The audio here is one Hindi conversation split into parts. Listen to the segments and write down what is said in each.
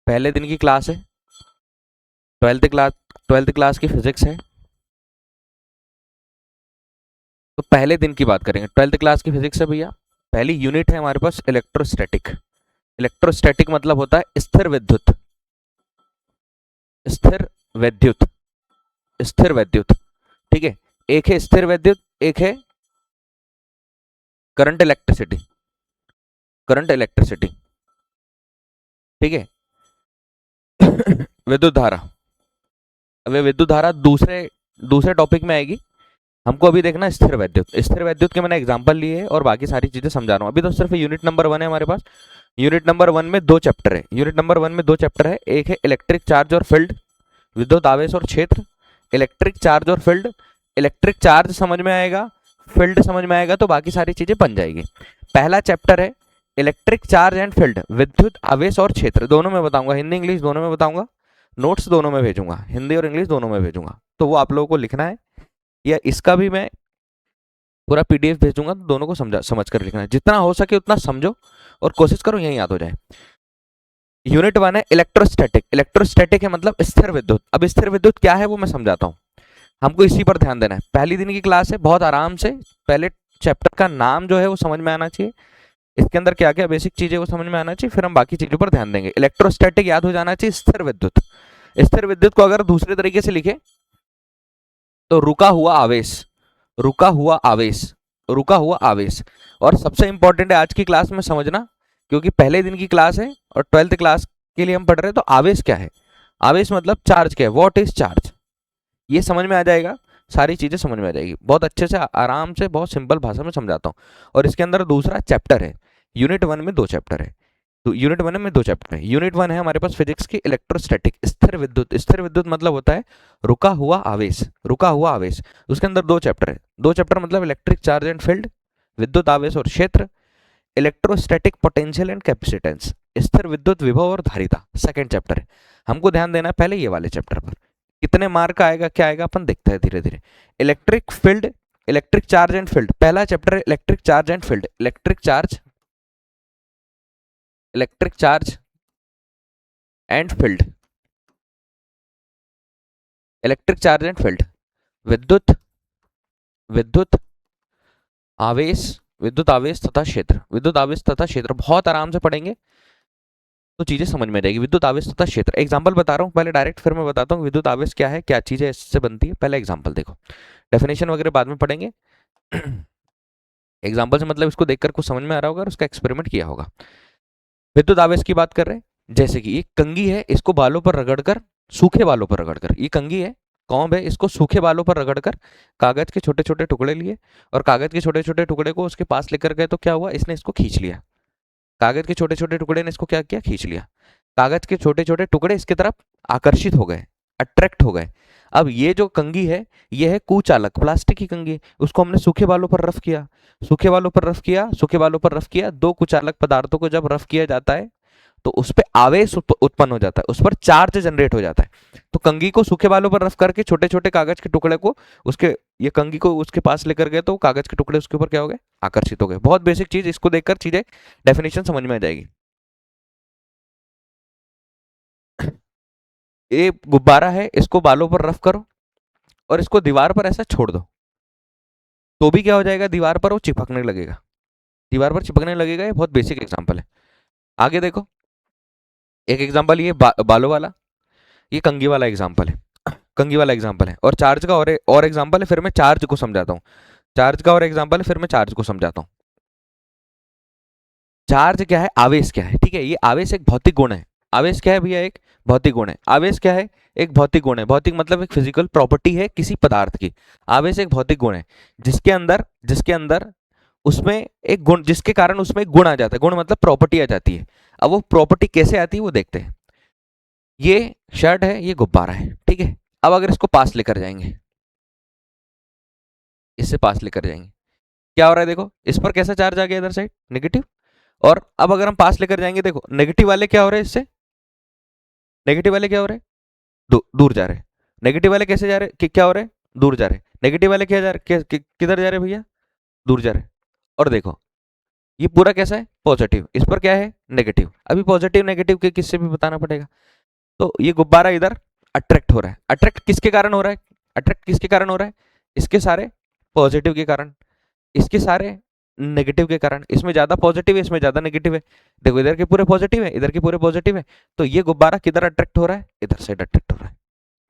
पहले दिन की क्लास है, 12th क्लास, 12th क्लास की फिजिक्स है। तो पहले दिन की बात करेंगे, 12th क्लास की फिजिक्स है भैया। पहली यूनिट है हमारे पास इलेक्ट्रोस्टैटिक। इलेक्ट्रोस्टैटिक मतलब होता है स्थिर विद्युत, स्थिर विद्युत, स्थिर विद्युत। ठीक है, एक है स्थिर विद्युत, एक है करंट इलेक्ट्रिसिटी, करंट इलेक्ट्रिसिटी। ठीक है। विद्युत धारा, अब ये विद्युत धारा दूसरे दूसरे टॉपिक में आएगी। हमको अभी देखना स्थिर वैद्युत। स्थिर वैद्युत के मैंने एग्जांपल लिए है और बाकी सारी चीजें समझा रहा हूँ। अभी तो सिर्फ यूनिट नंबर 1 है हमारे पास। यूनिट नंबर 1 में 2 चैप्टर है। यूनिट नंबर 1 में 2 चैप्टर है। एक है इलेक्ट्रिक चार्ज और फील्ड, विद्युत आवेश और क्षेत्र। इलेक्ट्रिक चार्ज और फील्ड, इलेक्ट्रिक चार्ज समझ में आएगा, फील्ड समझ में आएगा तो बाकी सारी चीजें बन जाएगी। पहला चैप्टर है इलेक्ट्रिक चार्ज एंड फील्ड, विद्युत आवेश और क्षेत्र। दोनों में बताऊंगा, हिंदी इंग्लिश दोनों में बताऊंगा। नोट्स दोनों में भेजूंगा, हिंदी और इंग्लिश दोनों में भेजूंगा। तो वो आप लोगों को लिखना है, या इसका भी मैं पूरा पीडीएफ भेजूंगा, तो दोनों को समझ कर लिखना है। जितना हो सके उतना समझो और कोशिश करो यही याद हो जाए। यूनिट 1 है इलेक्ट्रोस्टैटिक। इलेक्ट्रोस्टैटिक है मतलब स्थिर विद्युत। अब स्थिर विद्युत क्या है वो मैं समझाता हूँ, हमको इसी पर ध्यान देना है। पहली दिन की क्लास है, बहुत आराम से पहले चैप्टर का नाम जो है वो समझ में आना चाहिए, इसके अंदर क्या क्या बेसिक चीजें वो समझ में आना चाहिए, फिर हम बाकी चीजों पर ध्यान देंगे। इलेक्ट्रोस्टैटिक याद हो जाना चाहिए, स्थिर विद्युत। स्थिर विद्युत को अगर दूसरे तरीके से लिखे तो रुका हुआ आवेश, रुका हुआ आवेश, रुका हुआ आवेश। और सबसे इंपॉर्टेंट है आज की क्लास में समझना, क्योंकि पहले दिन की क्लास है और 12th क्लास के लिए हम पढ़ रहे हैं। तो आवेश क्या है, आवेश मतलब चार्ज क्या है, व्हाट इज चार्ज, ये समझ में आ जाएगा, सारी चीजें समझ में आ जाएगी। बहुत अच्छे से आराम से बहुत सिंपल भाषा में समझाता हूँ। और इसके अंदर दूसरा चैप्टर है, यूनिट 1 में 2 चैप्टर है। तो यूनिट 1 में 2 चैप्टर है। यूनिट 1 है हमारे पास फिजिक्स की इलेक्ट्रोस्टैटिक, स्थिर विद्युत। स्थिर विद्युत मतलब होता है रुका हुआ आवेश, रुका हुआ आवेश। उसके अंदर 2 चैप्टर है। 2 चैप्टर मतलब इलेक्ट्रिक चार्ज एंड फील्ड, विद्युत आवेश और क्षेत्र। इलेक्ट्रोस्टैटिक पोटेंशियल एंड कैपेसिटेंस, स्थिर विद्युत विभव और धारिता, सेकंड चैप्टर है। हमको ध्यान देना है पहले ये वाले चैप्टर पर। कितने मार्क का आएगा क्या आएगा अपन देखते हैं धीरे धीरे। Electric field, electric charge and field, पहला चैप्टर है electric charge and field. Electric charge, electric charge and field, electric charge and field, विद्युत, विद्युत आवेश, विद्युत आवेश तथा क्षेत्र, विद्युत आवेश तथा क्षेत्र। बहुत आराम से पढ़ेंगे तो चीजें समझ में आ जाएगी। विद्युत आवेश तथा क्षेत्र, एग्जांपल बता रहा हूँ पहले डायरेक्ट, फिर मैं बताता हूँ विद्युत आवेश क्या है, क्या चीजें इससे बनती है। पहले एग्जांपल देखो, डेफिनेशन वगैरह बाद में पढ़ेंगे। एग्जांपल से मतलब इसको देखकर कुछ समझ में आ रहा होगा और उसका एक्सपेरिमेंट किया होगा। विद्युत आवेश की बात कर रहे हैं, जैसे कि एक कंघी है, इसको बालों पर रगड़कर, सूखे बालों पर रगड़कर, ये कंघी है, कॉम्ब है, इसको सूखे बालों पर रगड़कर कागज के छोटे छोटे टुकड़े लिए और कागज के छोटे छोटे टुकड़े को उसके पास लेकर गए तो क्या हुआ, इसने इसको खींच लिया। कागज के छोटे छोटे टुकड़े ने इसको क्या किया, खींच लिया। कागज के छोटे छोटे टुकड़े इसकी तरफ आकर्षित हो गए, अट्रैक्ट हो गए। अब ये जो कंघी है ये है कुचालक, प्लास्टिक की कंघी, उसको हमने सूखे बालों पर रफ किया, सूखे बालों पर रफ किया, सूखे बालों पर रफ किया। दो कुचालक पदार्थों को जब रफ किया जाता है तो उस पर आवेश उत्पन्न हो जाता है, उस पर चार्ज जनरेट हो जाता है। तो कंघी को सूखे बालों पर रफ करके छोटे छोटे कागज के टुकड़े को उसके, ये कंघी को उसके पास लेकर गए तो कागज के टुकड़े उसके ऊपर क्या हो गए, आकर्षित हो गए। बहुत बेसिक चीज, इसको देखकर चीजें डेफिनेशन समझ में आ जाएगी। ये गुब्बारा है, इसको बालों पर रफ करो और इसको दीवार पर ऐसा छोड़ दो तो भी क्या हो जाएगा, दीवार पर वो चिपकने लगेगा, दीवार पर चिपकने लगेगा। ये बहुत बेसिक एग्जांपल है। आगे देखो, एक एग्जांपल ये बालों वाला, ये कंघी वाला एग्जांपल है, कंघी वाला एग्जांपल है। और चार्ज का और एग्जांपल है, फिर मैं चार्ज को समझाता हूँ। चार्ज का और एग्जांपल है, फिर मैं चार्ज को समझाता हूँ। चार्ज क्या है, आवेश क्या है, ठीक है। ये आवेश एक भौतिक गुण है। आवेश क्या है भैया, एक भौतिक गुण है। आवेश क्या है, एक भौतिक गुण है। भौतिक मतलब एक फिजिकल प्रॉपर्टी है किसी पदार्थ की। आवेश एक भौतिक गुण है जिसके अंदर उसमें एक गुण, जिसके कारण उसमें एक गुण आ जाता है। गुण मतलब प्रॉपर्टी आ जाती है। अब वो प्रॉपर्टी कैसे आती है वो देखते हैं। ये शर्ट है, ये गुब्बारा है, ठीक है। अब अगर इसको पास लेकर जाएंगे, इससे पास लेकर जाएंगे, क्या हो रहा है देखो, इस पर कैसा चार्ज आ गया, इधर साइड नेगेटिव। और अब अगर हम पास लेकर जाएंगे, देखो नेगेटिव वाले क्या हो रहे हैं, इससे नेगेटिव वाले क्या हो रहे हैं, दूर जा रहे हैं। नेगेटिव वाले कैसे जा रहे हैं, क्या हो रहे हैं, दूर जा रहे हैं। नेगेटिव वाले क्या जा रहे, किधर जा रहे हैं भैया, दूर जा रहे हैं। और देखो ये पूरा कैसा है, पॉजिटिव, इस पर क्या है नेगेटिव। अभी पॉजिटिव नेगेटिव के किससे भी बताना पड़ेगा। तो ये गुब्बारा इधर अट्रैक्ट हो रहा है, अट्रैक्ट किसके कारण हो रहा है, अट्रैक्ट किसके कारण हो रहा है, इसके सारे पॉजिटिव के कारण, इसके सारे नेगेटिव के कारण। इसमें ज्यादा पॉजिटिव है, इसमें ज्यादा नेगेटिव है। देखो इधर के पूरे पॉजिटिव है, इधर के पूरे पॉजिटिव है, तो ये गुब्बारा किधर अट्रैक्ट हो रहा है, इधर साइड अट्रैक्ट हो रहा है।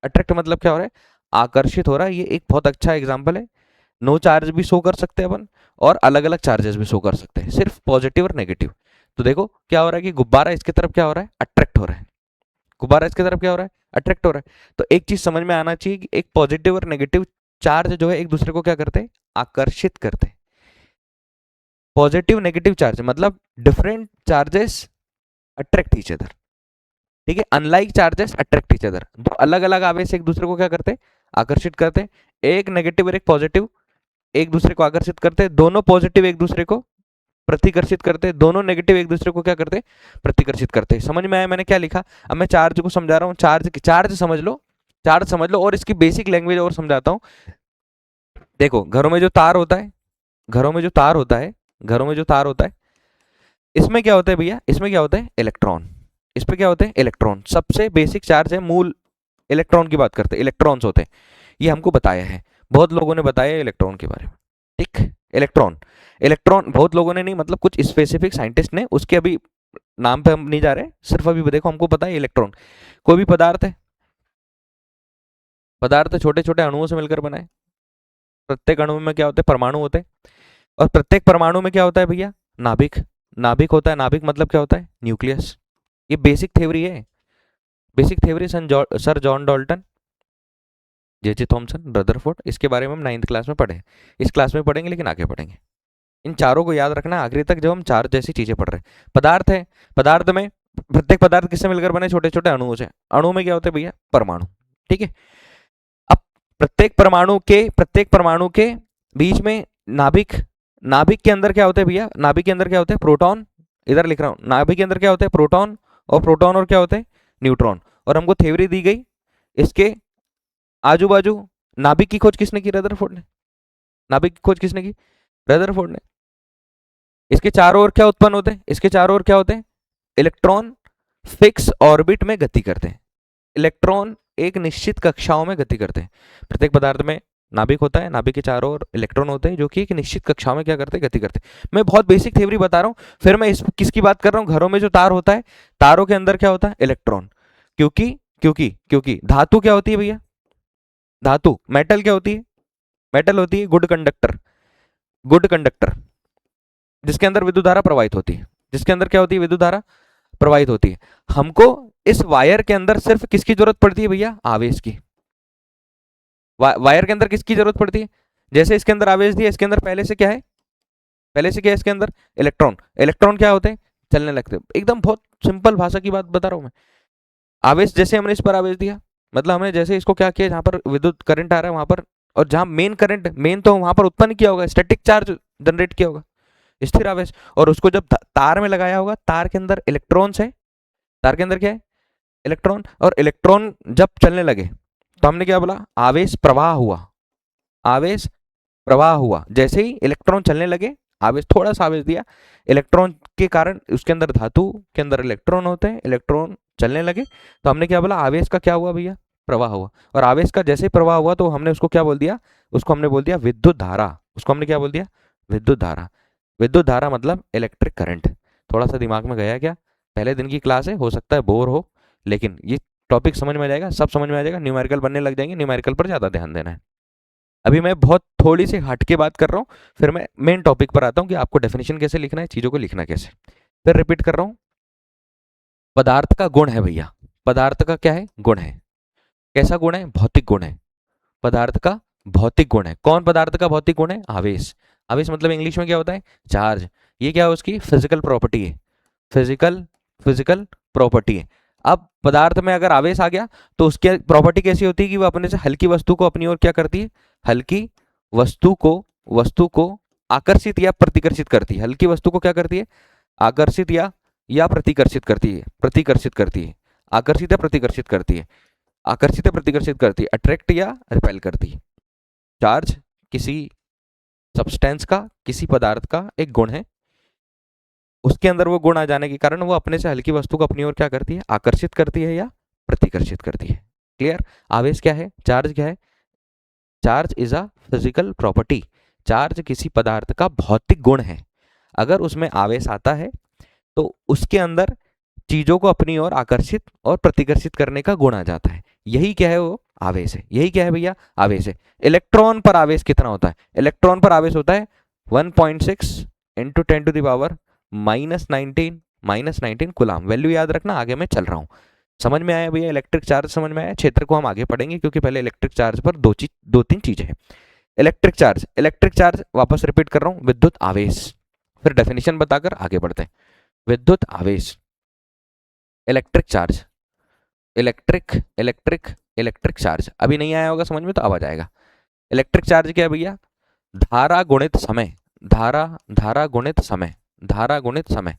अट्रैक्ट मतलब क्या हो रहा है, आकर्षित हो रहा है। ये एक बहुत अच्छा एग्जाम्पल है। नो चार्ज भी शो कर सकते हैं अपन, और अलग अलग चार्जेस भी शो कर सकते हैं, सिर्फ पॉजिटिव और नेगेटिव। तो देखो क्या हो रहा है कि गुब्बारा इसकी तरफ क्या हो रहा है, अट्रैक्ट हो रहा है। गुब्बारा इसकी तरफ क्या हो रहा है, अट्रैक्ट हो रहा है। तो एक चीज समझ में आना चाहिए कि एक पॉजिटिव और नेगेटिव चार्ज जो है एक दूसरे को क्या करते हैं, आकर्षित करते हैं। पॉजिटिव नेगेटिव चार्ज मतलब different charges attract each other, ठीक है। Unlike charges attract each other, दो अलग अलग आवेश एक दूसरे को क्या करते हैं, आकर्षित करते हैं। एक नेगेटिव और एक पॉजिटिव एक दूसरे को आकर्षित करते हैं, दोनों पॉजिटिव एक दूसरे को प्रतिकर्षित करते हैं, दोनों नेगेटिव एक दूसरे को क्या करते हैं, प्रतिकर्षित करते हैं। समझ में आया मैंने क्या लिखा। अब मैं चार्ज को समझा रहा हूँ, चार्ज चार्ज समझ लो, चार्ज समझ लो, और इसकी बेसिक लैंग्वेज और समझाता हूँ। देखो घरों में जो तार होता है, घरों में जो तार होता है, घरों में जो तार होता है, इसमें क्या होता है भैया, इसमें क्या होता है, इलेक्ट्रॉन। इस पे क्या होते हैं, इलेक्ट्रॉन। सबसे बेसिक चार्ज है, मूल इलेक्ट्रॉन की बात करते हैं, इलेक्ट्रॉन्स होते हैं। ये हमको बताया है, बहुत लोगों ने बताया है इलेक्ट्रॉन के बारे में, ठीक। इलेक्ट्रॉन, इलेक्ट्रॉन बहुत लोगों ने नहीं, मतलब कुछ स्पेसिफिक साइंटिस्ट ने, उसके अभी नाम पे हम नहीं जा रहे, सिर्फ अभी देखो हमको पता है इलेक्ट्रॉन कोई भी पदार्थ है, पदार्थ छोटे छोटे अणुओं से मिलकर बना है। प्रत्येक अणु में क्या होते हैं, परमाणु होते हैं, और प्रत्येक परमाणु में क्या होता है भैया, नाभिक। नाभिक होता है, नाभिक मतलब क्या होता है, न्यूक्लियस। ये बेसिक थ्योरी है, basic theory sir John Dalton, J Thomson, Rutherford, इसके बारे में हम 9th क्लास में पढ़े, इस क्लास में पढ़ेंगे लेकिन आगे पढ़ेंगे। इन चारों को याद रखना आखिरी तक, जब हम चार जैसी चीजें पढ़ रहे हैं। पदार्थ है, पदार्थ में प्रत्येक पदार्थ किससे मिलकर बने, छोटे छोटे अणुओं से। अणु में क्या होते हैं भैया, परमाणु, ठीक है। अब प्रत्येक परमाणु के बीच में नाभिक, नाभिक के अंदर क्या होते हैं भैया, नाभिक के अंदर क्या होते हैं, प्रोटॉन। इधर लिख रहा हूं, नाभिक के अंदर क्या होते हैं, प्रोटॉन, और प्रोटॉन और क्या होते हैं, न्यूट्रॉन। और हमको थ्योरी दी गई, इसके आजू बाजू नाभिक की खोज किसने की, रदरफोर्ड ने। नाभिक की खोज किसने की, रदरफोर्ड ने। इसके चारों ओर क्या उत्पन्न होते हैं, इसके चारों ओर क्या होते हैं, इलेक्ट्रॉन फिक्स ऑर्बिट में गति करते हैं। इलेक्ट्रॉन एक निश्चित कक्षाओं में गति करते हैं। प्रत्येक पदार्थ में नाभिक होता है, नाभिक के चारों ओर इलेक्ट्रॉन होते हैं जो कि एक निश्चित कक्षाओं में क्या करते हैं, गति करते हैं। मैं बहुत बेसिक थ्योरी बता रहा हूँ। फिर मैं इस किसकी बात कर रहा हूँ, घरों में जो तार होता है, तारों के अंदर क्या होता है, इलेक्ट्रॉन। क्योंकि क्योंकि क्योंकि धातु क्या होती है भैया, धातु मेटल क्या होती है, मेटल होती है गुड कंडक्टर, गुड कंडक्टर, जिसके अंदर विद्युत धारा प्रवाहित होती है, जिसके अंदर क्या होती है, विद्युत धारा प्रवाहित होती है। हमको इस वायर के अंदर सिर्फ किसकी जरूरत पड़ती है भैया, आवेश की। वायर के अंदर किसकी जरूरत पड़ती है, जैसे इसके अंदर आवेश दिया, इसके अंदर पहले से क्या है, पहले से क्या है इसके अंदर, इलेक्ट्रॉन। इलेक्ट्रॉन क्या होते हैं, चलने लगते हैं। एकदम बहुत सिंपल भाषा की बात बता रहा हूं मैं। आवेश जैसे हमने इस पर आवेश दिया, मतलब हमने जैसे इसको क्या किया, जहां पर विद्युत करंट आ रहा है वहां पर, और जहां मेन करंट, मेन तो वहां पर उत्पन्न किया होगा, स्टैटिक चार्ज जनरेट किया होगा, स्थिर आवेश, और उसको जब तार में लगाया होगा, तार के अंदर इलेक्ट्रॉन्स है, तार के अंदर क्या है, इलेक्ट्रॉन। और इलेक्ट्रॉन जब चलने लगे तो हमने क्या बोला, आवेश प्रवाह हुआ, आवेश प्रवाह हुआ। जैसे ही इलेक्ट्रॉन चलने लगे, आवेश, थोड़ा सा आवेश दिया, इलेक्ट्रॉन के कारण उसके अंदर, धातु के अंदर इलेक्ट्रॉन होते हैं, इलेक्ट्रॉन चलने लगे, तो हमने क्या बोला, आवेश का क्या हुआ भैया, प्रवाह हुआ। और आवेश का जैसे प्रवाह हुआ तो हमने उसको क्या बोल दिया, उसको हमने बोल दिया विद्युत धारा, उसको हमने क्या बोल दिया, विद्युत धारा। विद्युत धारा मतलब इलेक्ट्रिक करंट। थोड़ा सा दिमाग में गया क्या, पहले दिन की क्लास है, हो सकता है बोर हो, लेकिन ये टॉपिक समझ में आ जाएगा, सब समझ में आ जाएगा। न्यूमेरिकल बनने लग जाएंगे, न्यूमेरिकल पर ज़्यादा ध्यान देना है। अभी मैं बहुत थोड़ी सी हट के बात कर रहा हूँ, फिर मैं मेन टॉपिक पर आता हूँ कि आपको डेफिनेशन कैसे लिखना है, चीज़ों को लिखना कैसे। फिर रिपीट कर रहा हूँ, पदार्थ का गुण है भैया, पदार्थ का क्या है, गुण है। कैसा गुण है, भौतिक गुण है। पदार्थ का भौतिक गुण है। कौन पदार्थ का भौतिक गुण है, आवेश। आवेश मतलब इंग्लिश में क्या होता है, चार्ज। ये क्या है, उसकी फिजिकल प्रॉपर्टी है, फिजिकल फिजिकल प्रॉपर्टी है। अब पदार्थ में अगर आवेश आ गया तो उसकी प्रॉपर्टी कैसी होती है कि वो अपने से हल्की वस्तु को अपनी ओर क्या करती है, हल्की वस्तु को आकर्षित या प्रतिकर्षित करती है। हल्की वस्तु को क्या करती है, आकर्षित या प्रतिकर्षित करती है, प्रतिकर्षित करती है, आकर्षित या प्रतिकर्षित करती है, आकर्षित या प्रतिकर्षित करती है, अट्रैक्ट या रिपेल करती है। चार्ज किसी सब्सटेंस का, किसी पदार्थ का एक गुण है, उसके अंदर वो गुण आ जाने के कारण वो अपने से हल्की वस्तु को अपनी ओर क्या करती है, आकर्षित करती है या प्रतिकर्षित करती है। क्लियर। आवेश क्या है, चार्ज क्या है, charge is a physical property. Charge किसी पदार्थ का भौतिक गुण है। अगर उसमें आवेश आता है तो उसके अंदर चीजों को अपनी ओर आकर्षित और प्रतिकर्षित करने का गुण आ जाता है। यही क्या है, वो आवेश है। यही क्या है भैया, आवेश है। इलेक्ट्रॉन पर आवेश कितना होता है, इलेक्ट्रॉन पर आवेश होता है 1.6 इंटू 10⁻⁻⁻19 -19 कुलाम। वैल्यू याद रखना, आगे मैं चल रहा हूँ। समझ में आया भैया, इलेक्ट्रिक चार्ज समझ में आया। क्षेत्र को हम आगे पढ़ेंगे क्योंकि पहले इलेक्ट्रिक चार्ज पर दो तीन चीजें हैं। इलेक्ट्रिक चार्ज वापस रिपीट कर रहा हूँ, विद्युत आवेश। फिर डेफिनेशन बताकर आगे बढ़ते हैं। विद्युत आवेश, electric charge, electric electric electric charge. अभी नहीं आया होगा समझ में, तो अब आ जाएगा। इलेक्ट्रिक चार्ज क्या है भैया, धारा गुणित समय। धारा गुणित समय, धारा गुणित समय,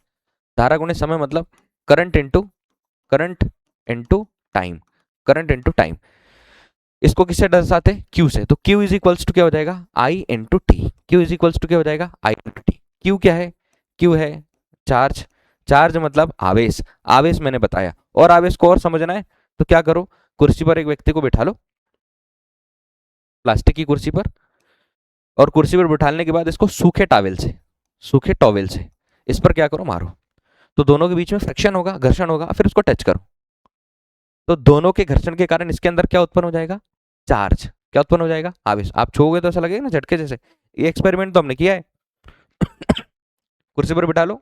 धारा गुणित समय मतलब current into time, current into time. इसको किससे दर्शाते हैं, क्यू से। तो क्यू इज इक्वल्स टू क्या हो जाएगा, I into T. Q is equals to क्या हो जाएगा, आई इंटू टी। क्यू क्या है, क्यू है चार्ज। चार्ज मतलब आवेश। आवेश मैंने बताया, और आवेश को और समझना है तो क्या करो, कुर्सी पर एक व्यक्ति को बिठा लो, प्लास्टिक की कुर्सी पर, और कुर्सी पर बिठाने के बाद इसको सूखे टॉवेल से, सूखे टॉवेल से इस पर क्या करो, मारो। तो दोनों के बीच में फ्रिक्शन होगा, घर्षण होगा। फिर उसको टच करो, तो दोनों के घर्षण के कारण इसके अंदर क्या उत्पन्न हो जाएगा, चार्ज। क्या उत्पन्न हो जाएगा, आवेश। आप छूओगे तो ऐसा लगेगा ना झटके जैसे। ये एक्सपेरिमेंट तो हमने किया है। कुर्सी पर बिठा लो,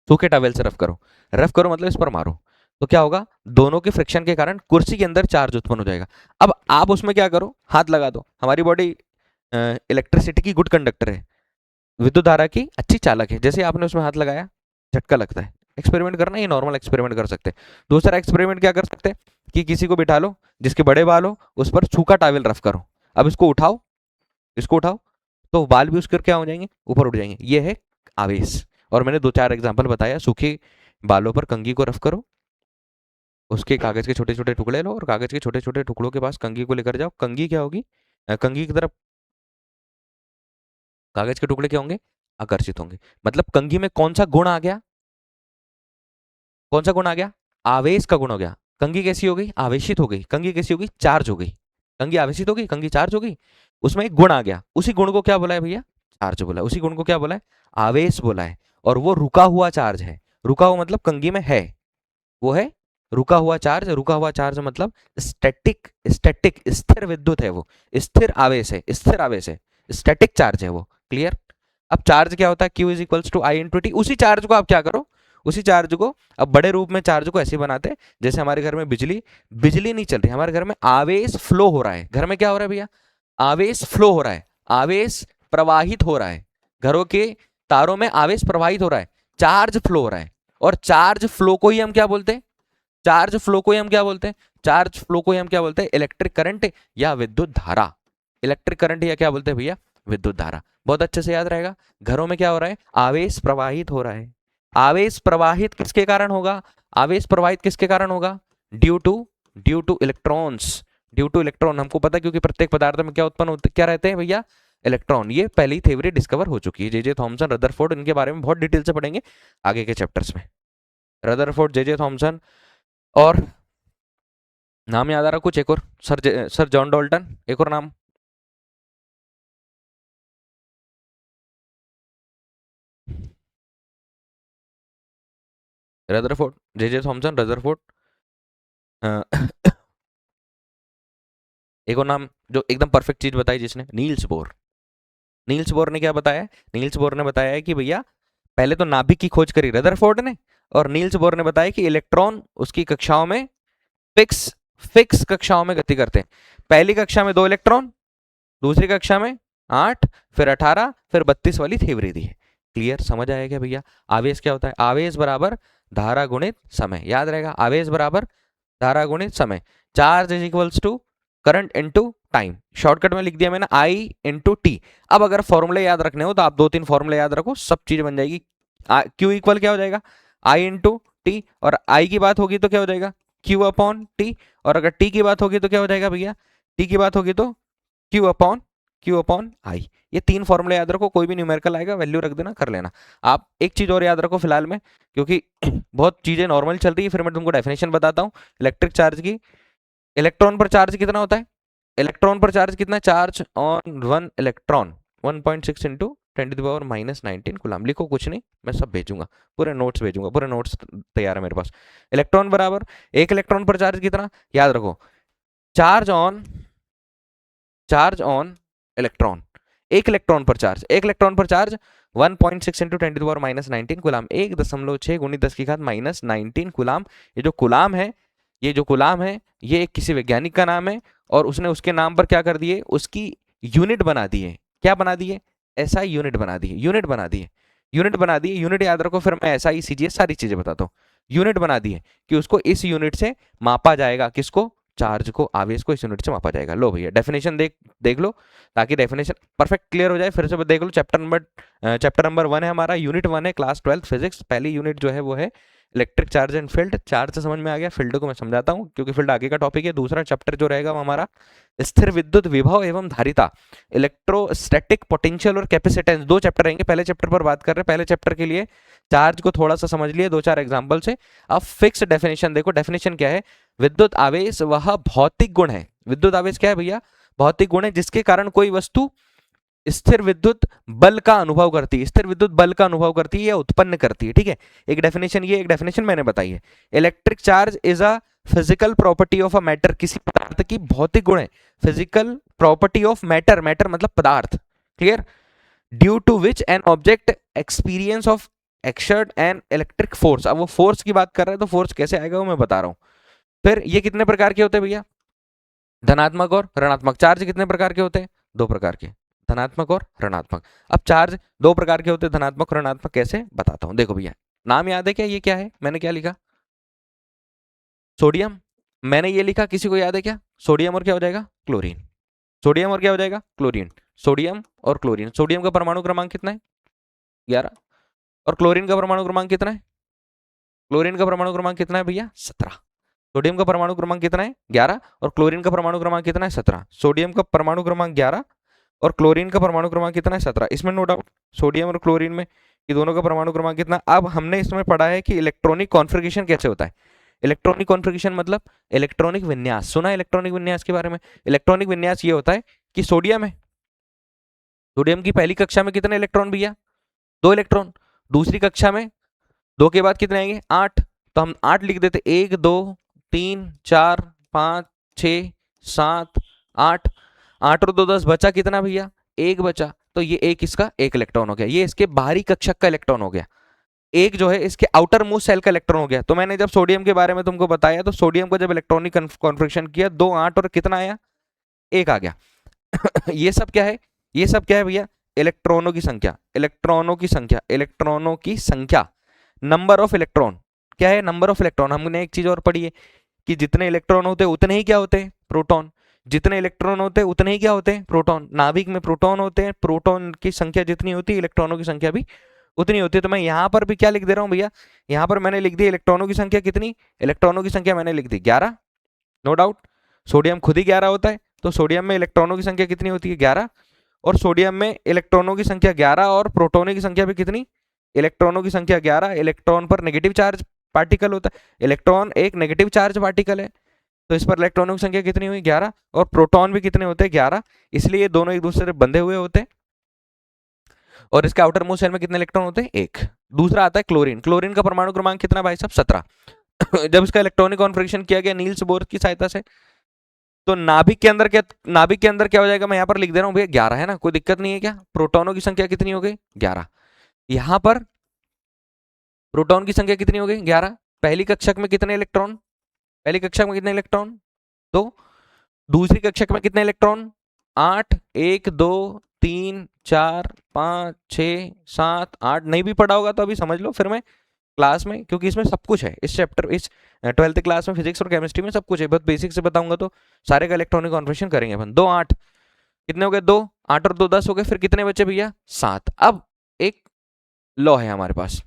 सूखे टॉवेल से रफ करो, रफ करो मतलब इस पर मारो, तो क्या होगा, दोनों के फ्रिक्शन के कारण कुर्सी के अंदर चार्ज उत्पन्न हो जाएगा। अब आप उसमें क्या करो, हाथ लगा दो। हमारी बॉडी इलेक्ट्रिसिटी की गुड कंडक्टर है, विद्युत धारा की अच्छी चालक है। जैसे आपने उसमें हाथ लगाया, झटका लगता है। एक्सपेरिमेंट करना, ये नॉर्मल एक्सपेरिमेंट कर सकते हैं। दूसरा एक्सपेरिमेंट क्या कर सकते हैं कि किसी को बिठा लो जिसके बड़े बाल हो, उस पर सूखा टॉवेल रफ करो। अब इसको उठाओ, इसको उठाओ, तो बाल भी उसके क्या हो जाएंगे, ऊपर उठ जाएंगे। ये है आवेश। और मैंने दो चार एग्जांपल बताया। सूखे बालों पर कंघी को रफ करो, उसके कागज के छोटे छोटे टुकड़े लो, और कागज के छोटे छोटे टुकड़ों के पास कंघी को लेकर जाओ। कंघी क्या होगी, कंघी की तरफ कागज के टुकड़े क्या होंगे, आकर्षित होंगे। मतलब कंघी में कौन सा गुण आ गया, कौन सा गुण आ गया, आवेश का गुण हो गया। कंघी कैसी हो गई, आवेशित हो गई। कंघी कैसी हो गई, चार्ज हो गई। कंघी आवेशित हो गई, कंघी चार्ज हो गई। उसमें एक गुण आ गया, उसी गुण को क्या बोला है भैया, चार्ज बोला है। उसी गुण को क्या बोला है, आवेश बोला है। और वो रुका हुआ चार्ज है। रुका हुआ मतलब कंघी में है, वो है रुका हुआ चार्ज। रुका हुआ चार्ज मतलब स्टैटिक, स्टैटिक स्थिर विद्युत है वो, स्थिर आवेश है, स्थिर आवेश है, स्टैटिक चार्ज है वो। क्लियर। अब चार्ज क्या होता है, Q is equals to I into T. उसी चार्ज को आप क्या करो, उसी चार्ज को अब बड़े रूप में चार्ज को ऐसे बनाते हैं जैसे हमारे घर में बिजली, बिजली नहीं चल रही, हमारे घर में आवेश फ्लो हो रहा है। घर में क्या हो रहा है भैया, आवेश फ्लो हो रहा है, आवेश प्रवाहित हो रहा है। घरों के तारों में आवेश प्रवाहित हो रहा है, चार्ज फ्लो हो रहा है। और चार्ज फ्लो को ही हम क्या बोलते हैं, चार्ज फ्लो को ही हम क्या बोलते हैं, चार्ज फ्लो को ही हम क्या बोलते हैं, इलेक्ट्रिक करंट या विद्युत धारा। इलेक्ट्रिक करंट या क्या बोलते हैं भैया, विद्युत धारा। बहुत अच्छे से याद रहेगा। घरों में क्या हो रहा है, आवेश प्रवाहित हो रहा है। आवेश प्रवाहित किसके कारण होगा, आवेश प्रवाहित किसके कारण होगा, due two electrons. Due two electron हमको पता है, क्योंकि प्रत्येक पदार्थ में क्या उत्पन्न होते, क्या रहते हैं भैया, इलेक्ट्रॉन। ये पहली थ्योरी डिस्कवर हो चुकी है, जे थॉमसन, रदरफोर्ड, इनके बारे में बहुत डिटेल से पढ़ेंगे आगे के चैप्टर्स में। रदरफोर्ड, जे थॉमसन, और नाम याद आ रहा कुछ एक और, सर जॉन डॉल्टन, एक और नाम, रदरफोर्ड, जे थॉमसन, रदरफोर्ड, एक और नाम जो एकदम परफेक्ट चीज बताई जिसने, नील्स बोर। नील्स बोर ने क्या बताया, नील्स बोर ने बताया है कि भैया पहले तो नाभिक की खोज करी रदरफोर्ड ने, और नील्स बोर ने बताया कि इलेक्ट्रॉन उसकी कक्षाओं में फिक्स फिक्स कक्षाओं में गति करते हैं। पहली कक्षा में 2 इलेक्ट्रॉन, दूसरी कक्षा में 8, फिर 18, फिर 32 वाली थ्योरी दी है। क्लियर, समझ आया क्या भैया। आवेश क्या होता है, आवेश बराबर धारा गुणित समय। याद रहेगा, आवेश बराबर धारा गुणित समय। Charge is equals to current into time. Shortcut में लिख दिया मैंने, आई इंटू टी। अब अगर फॉर्मूले याद रखने हो तो आप 2-3 फॉर्मूले याद रखो, सब चीज बन जाएगी। क्यू इक्वल क्या हो जाएगा, आई इंटू टी। और आई की बात होगी तो क्या हो जाएगा, क्यू अपॉन टी। और अगर टी की बात होगी तो क्या हो जाएगा भैया, टी की बात होगी तो Q upon Q upon I। ये 3 फॉर्मूले याद रखो, कोई भी न्यूमेरिकल आएगा वैल्यू रख देना, कर लेना। आप एक चीज और याद रखो फिलहाल में, क्योंकि बहुत चीजें नॉर्मल चल रही है, फिर मैं तुमको डेफिनेशन बताता हूँ इलेक्ट्रिक चार्ज की। इलेक्ट्रॉन पर चार्ज कितना होता है? इलेक्ट्रॉन पर चार्ज कितना? Charge on 1 electron 1.6 into 10⁻⁹ coulomb. लिखो कुछ नहीं, मैं सब भेजूंगा, पूरे नोट्स भेजूंगा, पूरे नोट्स तैयार है मेरे पास। इलेक्ट्रॉन बराबर एक इलेक्ट्रॉन पर चार्ज कितना, याद रखो, चार्ज ऑन इलेक्ट्रॉन, एक इलेक्ट्रॉन पर चार्ज, एक इलेक्ट्रॉन पर चार्ज 1.6 इंटू 10⁻⁹ कूलम, 1.6 गुणित 10⁻⁹ कूलम। ये जो कूलम है, ये जो कूलम है, ये एक किसी वैज्ञानिक का नाम है, और उसने उसके नाम पर क्या कर दिए, उसकी यूनिट बना दी है। क्या बना दी है? एसआई यूनिट बना दी है, यूनिट बना दी है, यूनिट बना दी है। यूनिट याद रखो, फिर मैं एसआई सीजीएस सारी चीजें बताता हूँ। यूनिट बना दी है कि उसको इस यूनिट से मापा जाएगा, किसको? चार्ज को, आवेश को इस यूनिट से मापा जाएगा। लो भैया डेफिनेशन देख लो, ताकि डेफिनेशन परफेक्ट क्लियर हो जाए। फिर से देख लो, चैप्टर नंबर 1 है हमारा, यूनिट 1 है, क्लास 12 फिजिक्स। पहली यूनिट जो है वो है electric charge and field. Charge से समझ में आ गया, फील्ड को मैं समझाता हूँ क्योंकि फील्ड आगे का टॉपिक है। दूसरा चैप्टर जो रहेगा वो हमारा स्थिर विद्युत विभव एवं धारिता, इलेक्ट्रोस्टैटिक पोटेंशियल और कैपेसिटेंस। 2 चैप्टर रहेंगे, पहले चैप्टर पर बात कर रहे हैं। पहले चैप्टर के लिए चार्ज को थोड़ा सा समझ लिए 2-4 एग्जाम्पल से। अब फिक्स डेफिनेशन देखो, डेफिनेशन क्या है? विद्युत आवेश वह भौतिक गुण है। विद्युत आवेश क्या है भैया? भौतिक गुण है जिसके कारण कोई वस्तु स्थिर विद्युत बल का अनुभव करती है, स्थिर विद्युत बल का अनुभव करती है या उत्पन्न करती है। ठीक है, एक डेफिनेशन ये, एक डेफिनेशन मैंने बताई है। Electric charge is a physical property of a matter, किसी पदार्थ की भौतिक गुण है। Physical property of matter, matter मतलब पदार्थ, clear? Due to which an object experience of exert an electric force. अब वो फोर्स की बात कर रहे हैं, तो फोर्स कैसे आएगा वो मैं बता रहा हूं। फिर ये कितने प्रकार के होते हैं भैया? धनात्मक और ऋणात्मक। चार्ज कितने प्रकार के होते हैं? 2 प्रकार के, धनात्मक और ऋणात्मक। अब चार्ज 2 प्रकार के होते हैं, धनात्मक और ऋणात्मक, कैसे बताता हूं। देखो भैया, नाम याद है क्या? ये क्या है? मैंने क्या लिखा? सोडियम। मैंने ये लिखा, किसी को याद है क्या? सोडियम और क्या हो जाएगा? क्लोरीन। सोडियम और क्या हो जाएगा? क्लोरीन। सोडियम और क्लोरीन। सोडियम का परमाणु क्रमांक कितना है? 11। और क्लोरीन का परमाणु क्रमांक कितना है? क्लोरीन का परमाणु क्रमांक कितना है भैया? 17। सोडियम का परमाणु क्रमांक कितना है? 11। और क्लोरीन का परमाणु क्रमांक कितना है? 17। सोडियम का परमाणु क्रमांक 11 और क्लोरीन का परमाणु क्रमांक कितना है? 17। इसमें नो डाउट सोडियम और क्लोरीन में ये दोनों का परमाणु क्रमांक कितना। अब हमने इसमें पढ़ा है कि इलेक्ट्रॉनिक कॉन्फ़िगरेशन कैसे होता है। इलेक्ट्रॉनिक कॉन्फ़िगरेशन मतलब इलेक्ट्रॉनिक विन्यास। सुना है इलेक्ट्रॉनिक विन्यास के बारे में? इलेक्ट्रॉनिक विन्यास ये होता है कि सोडियम है, सोडियम की पहली कक्षा में कितने इलेक्ट्रॉन भैया? 2 इलेक्ट्रॉन। दूसरी कक्षा में 2 के बाद कितने आएंगे? 8। तो हम 8 लिख देते, 1 2 3 4 5 6 7 8। 8 और 2 10, बचा कितना भैया? 1 बचा। तो ये एक इसका 1 इलेक्ट्रॉन हो गया, ये इसके बाहरी कक्षक का इलेक्ट्रॉन हो गया। एक जो है इसके आउटर मोस्ट सेल का इलेक्ट्रॉन हो गया। तो मैंने जब सोडियम के बारे में तुमको बताया, तो सोडियम को जब इलेक्ट्रॉनिक कॉन्फ़िगरेशन किया, 2 8 और कितना आया? 1 आ गया। ये सब क्या है? ये सब क्या है भैया? इलेक्ट्रॉनों की संख्या, इलेक्ट्रॉनों की संख्या, इलेक्ट्रॉनों की संख्या, नंबर ऑफ इलेक्ट्रॉन। क्या है? Number of electron. हमने एक चीज और पढ़ी है कि जितने इलेक्ट्रॉन होते हैं उतने ही क्या होते हैं? प्रोटॉन। जितने इलेक्ट्रॉन होते हैं उतने ही क्या होते हैं? प्रोटॉन। नाभिक में प्रोटॉन होते हैं, प्रोटॉन की संख्या जितनी होती है इलेक्ट्रॉनों की संख्या भी उतनी होती है। तो मैं यहाँ पर भी क्या लिख दे रहा हूँ भैया? यहाँ पर मैंने लिख दी इलेक्ट्रॉनों की संख्या कितनी? इलेक्ट्रॉनों की संख्या मैंने लिख दी 11। नो डाउट सोडियम खुद ही 11 होता है, तो सोडियम में इलेक्ट्रॉनों की संख्या कितनी होती है? 11। और सोडियम में इलेक्ट्रॉनों की संख्या 11 और प्रोटॉनों की संख्या भी कितनी? इलेक्ट्रॉनों की संख्या 11। इलेक्ट्रॉन पर नेगेटिव चार्ज पार्टिकल होता है, इलेक्ट्रॉन एक नेगेटिव चार्ज पार्टिकल है, तो इस पर इलेक्ट्रॉनों की संख्या कितनी हुई? 11। और प्रोटॉन भी कितने होते हैं? 11। इसलिए ये दोनों एक दूसरे से बंधे हुए होते हैं। और इसके आउटर मोस्ट शेल में कितने इलेक्ट्रॉन होते हैं? 1। दूसरा आता है क्लोरीन। क्लोरीन का परमाणु क्रमांक कितना भाई साहब? 17। जब इसका इलेक्ट्रॉनिक कॉन्फ़िगरेशन किया गया नील्स बोर की सहायता से, तो नाभिक के अंदर क्या हो जाएगा? मैं यहाँ पर लिख दे रहा हूँ भैया 11 है ना, कोई दिक्कत नहीं है क्या? प्रोटॉनों की संख्या कितनी हो गई? 11। यहाँ पर प्रोटॉन की संख्या कितनी हो गई? 11। पहली कक्षक में कितने इलेक्ट्रॉन? पहली कक्षक में कितने इलेक्ट्रॉन? 2। दूसरी कक्षक में कितने इलेक्ट्रॉन? 8। 1 2 3 4 5 6 7 8। नहीं भी पढ़ा होगा तो अभी समझ लो फिर मैं क्लास में, क्योंकि इसमें सब कुछ है इस चैप्टर, इस 12th क्लास में फिजिक्स और केमिस्ट्री में सब कुछ है। बहुत बेसिक से बताऊंगा तो सारे का इलेक्ट्रॉनिक कॉन्फ़िगरेशन करेंगे अपन। 2 8 कितने हो गए? 2 8 और 2 10 हो गए। फिर कितने बचे भैया? 7। अब एक लॉ है हमारे पास,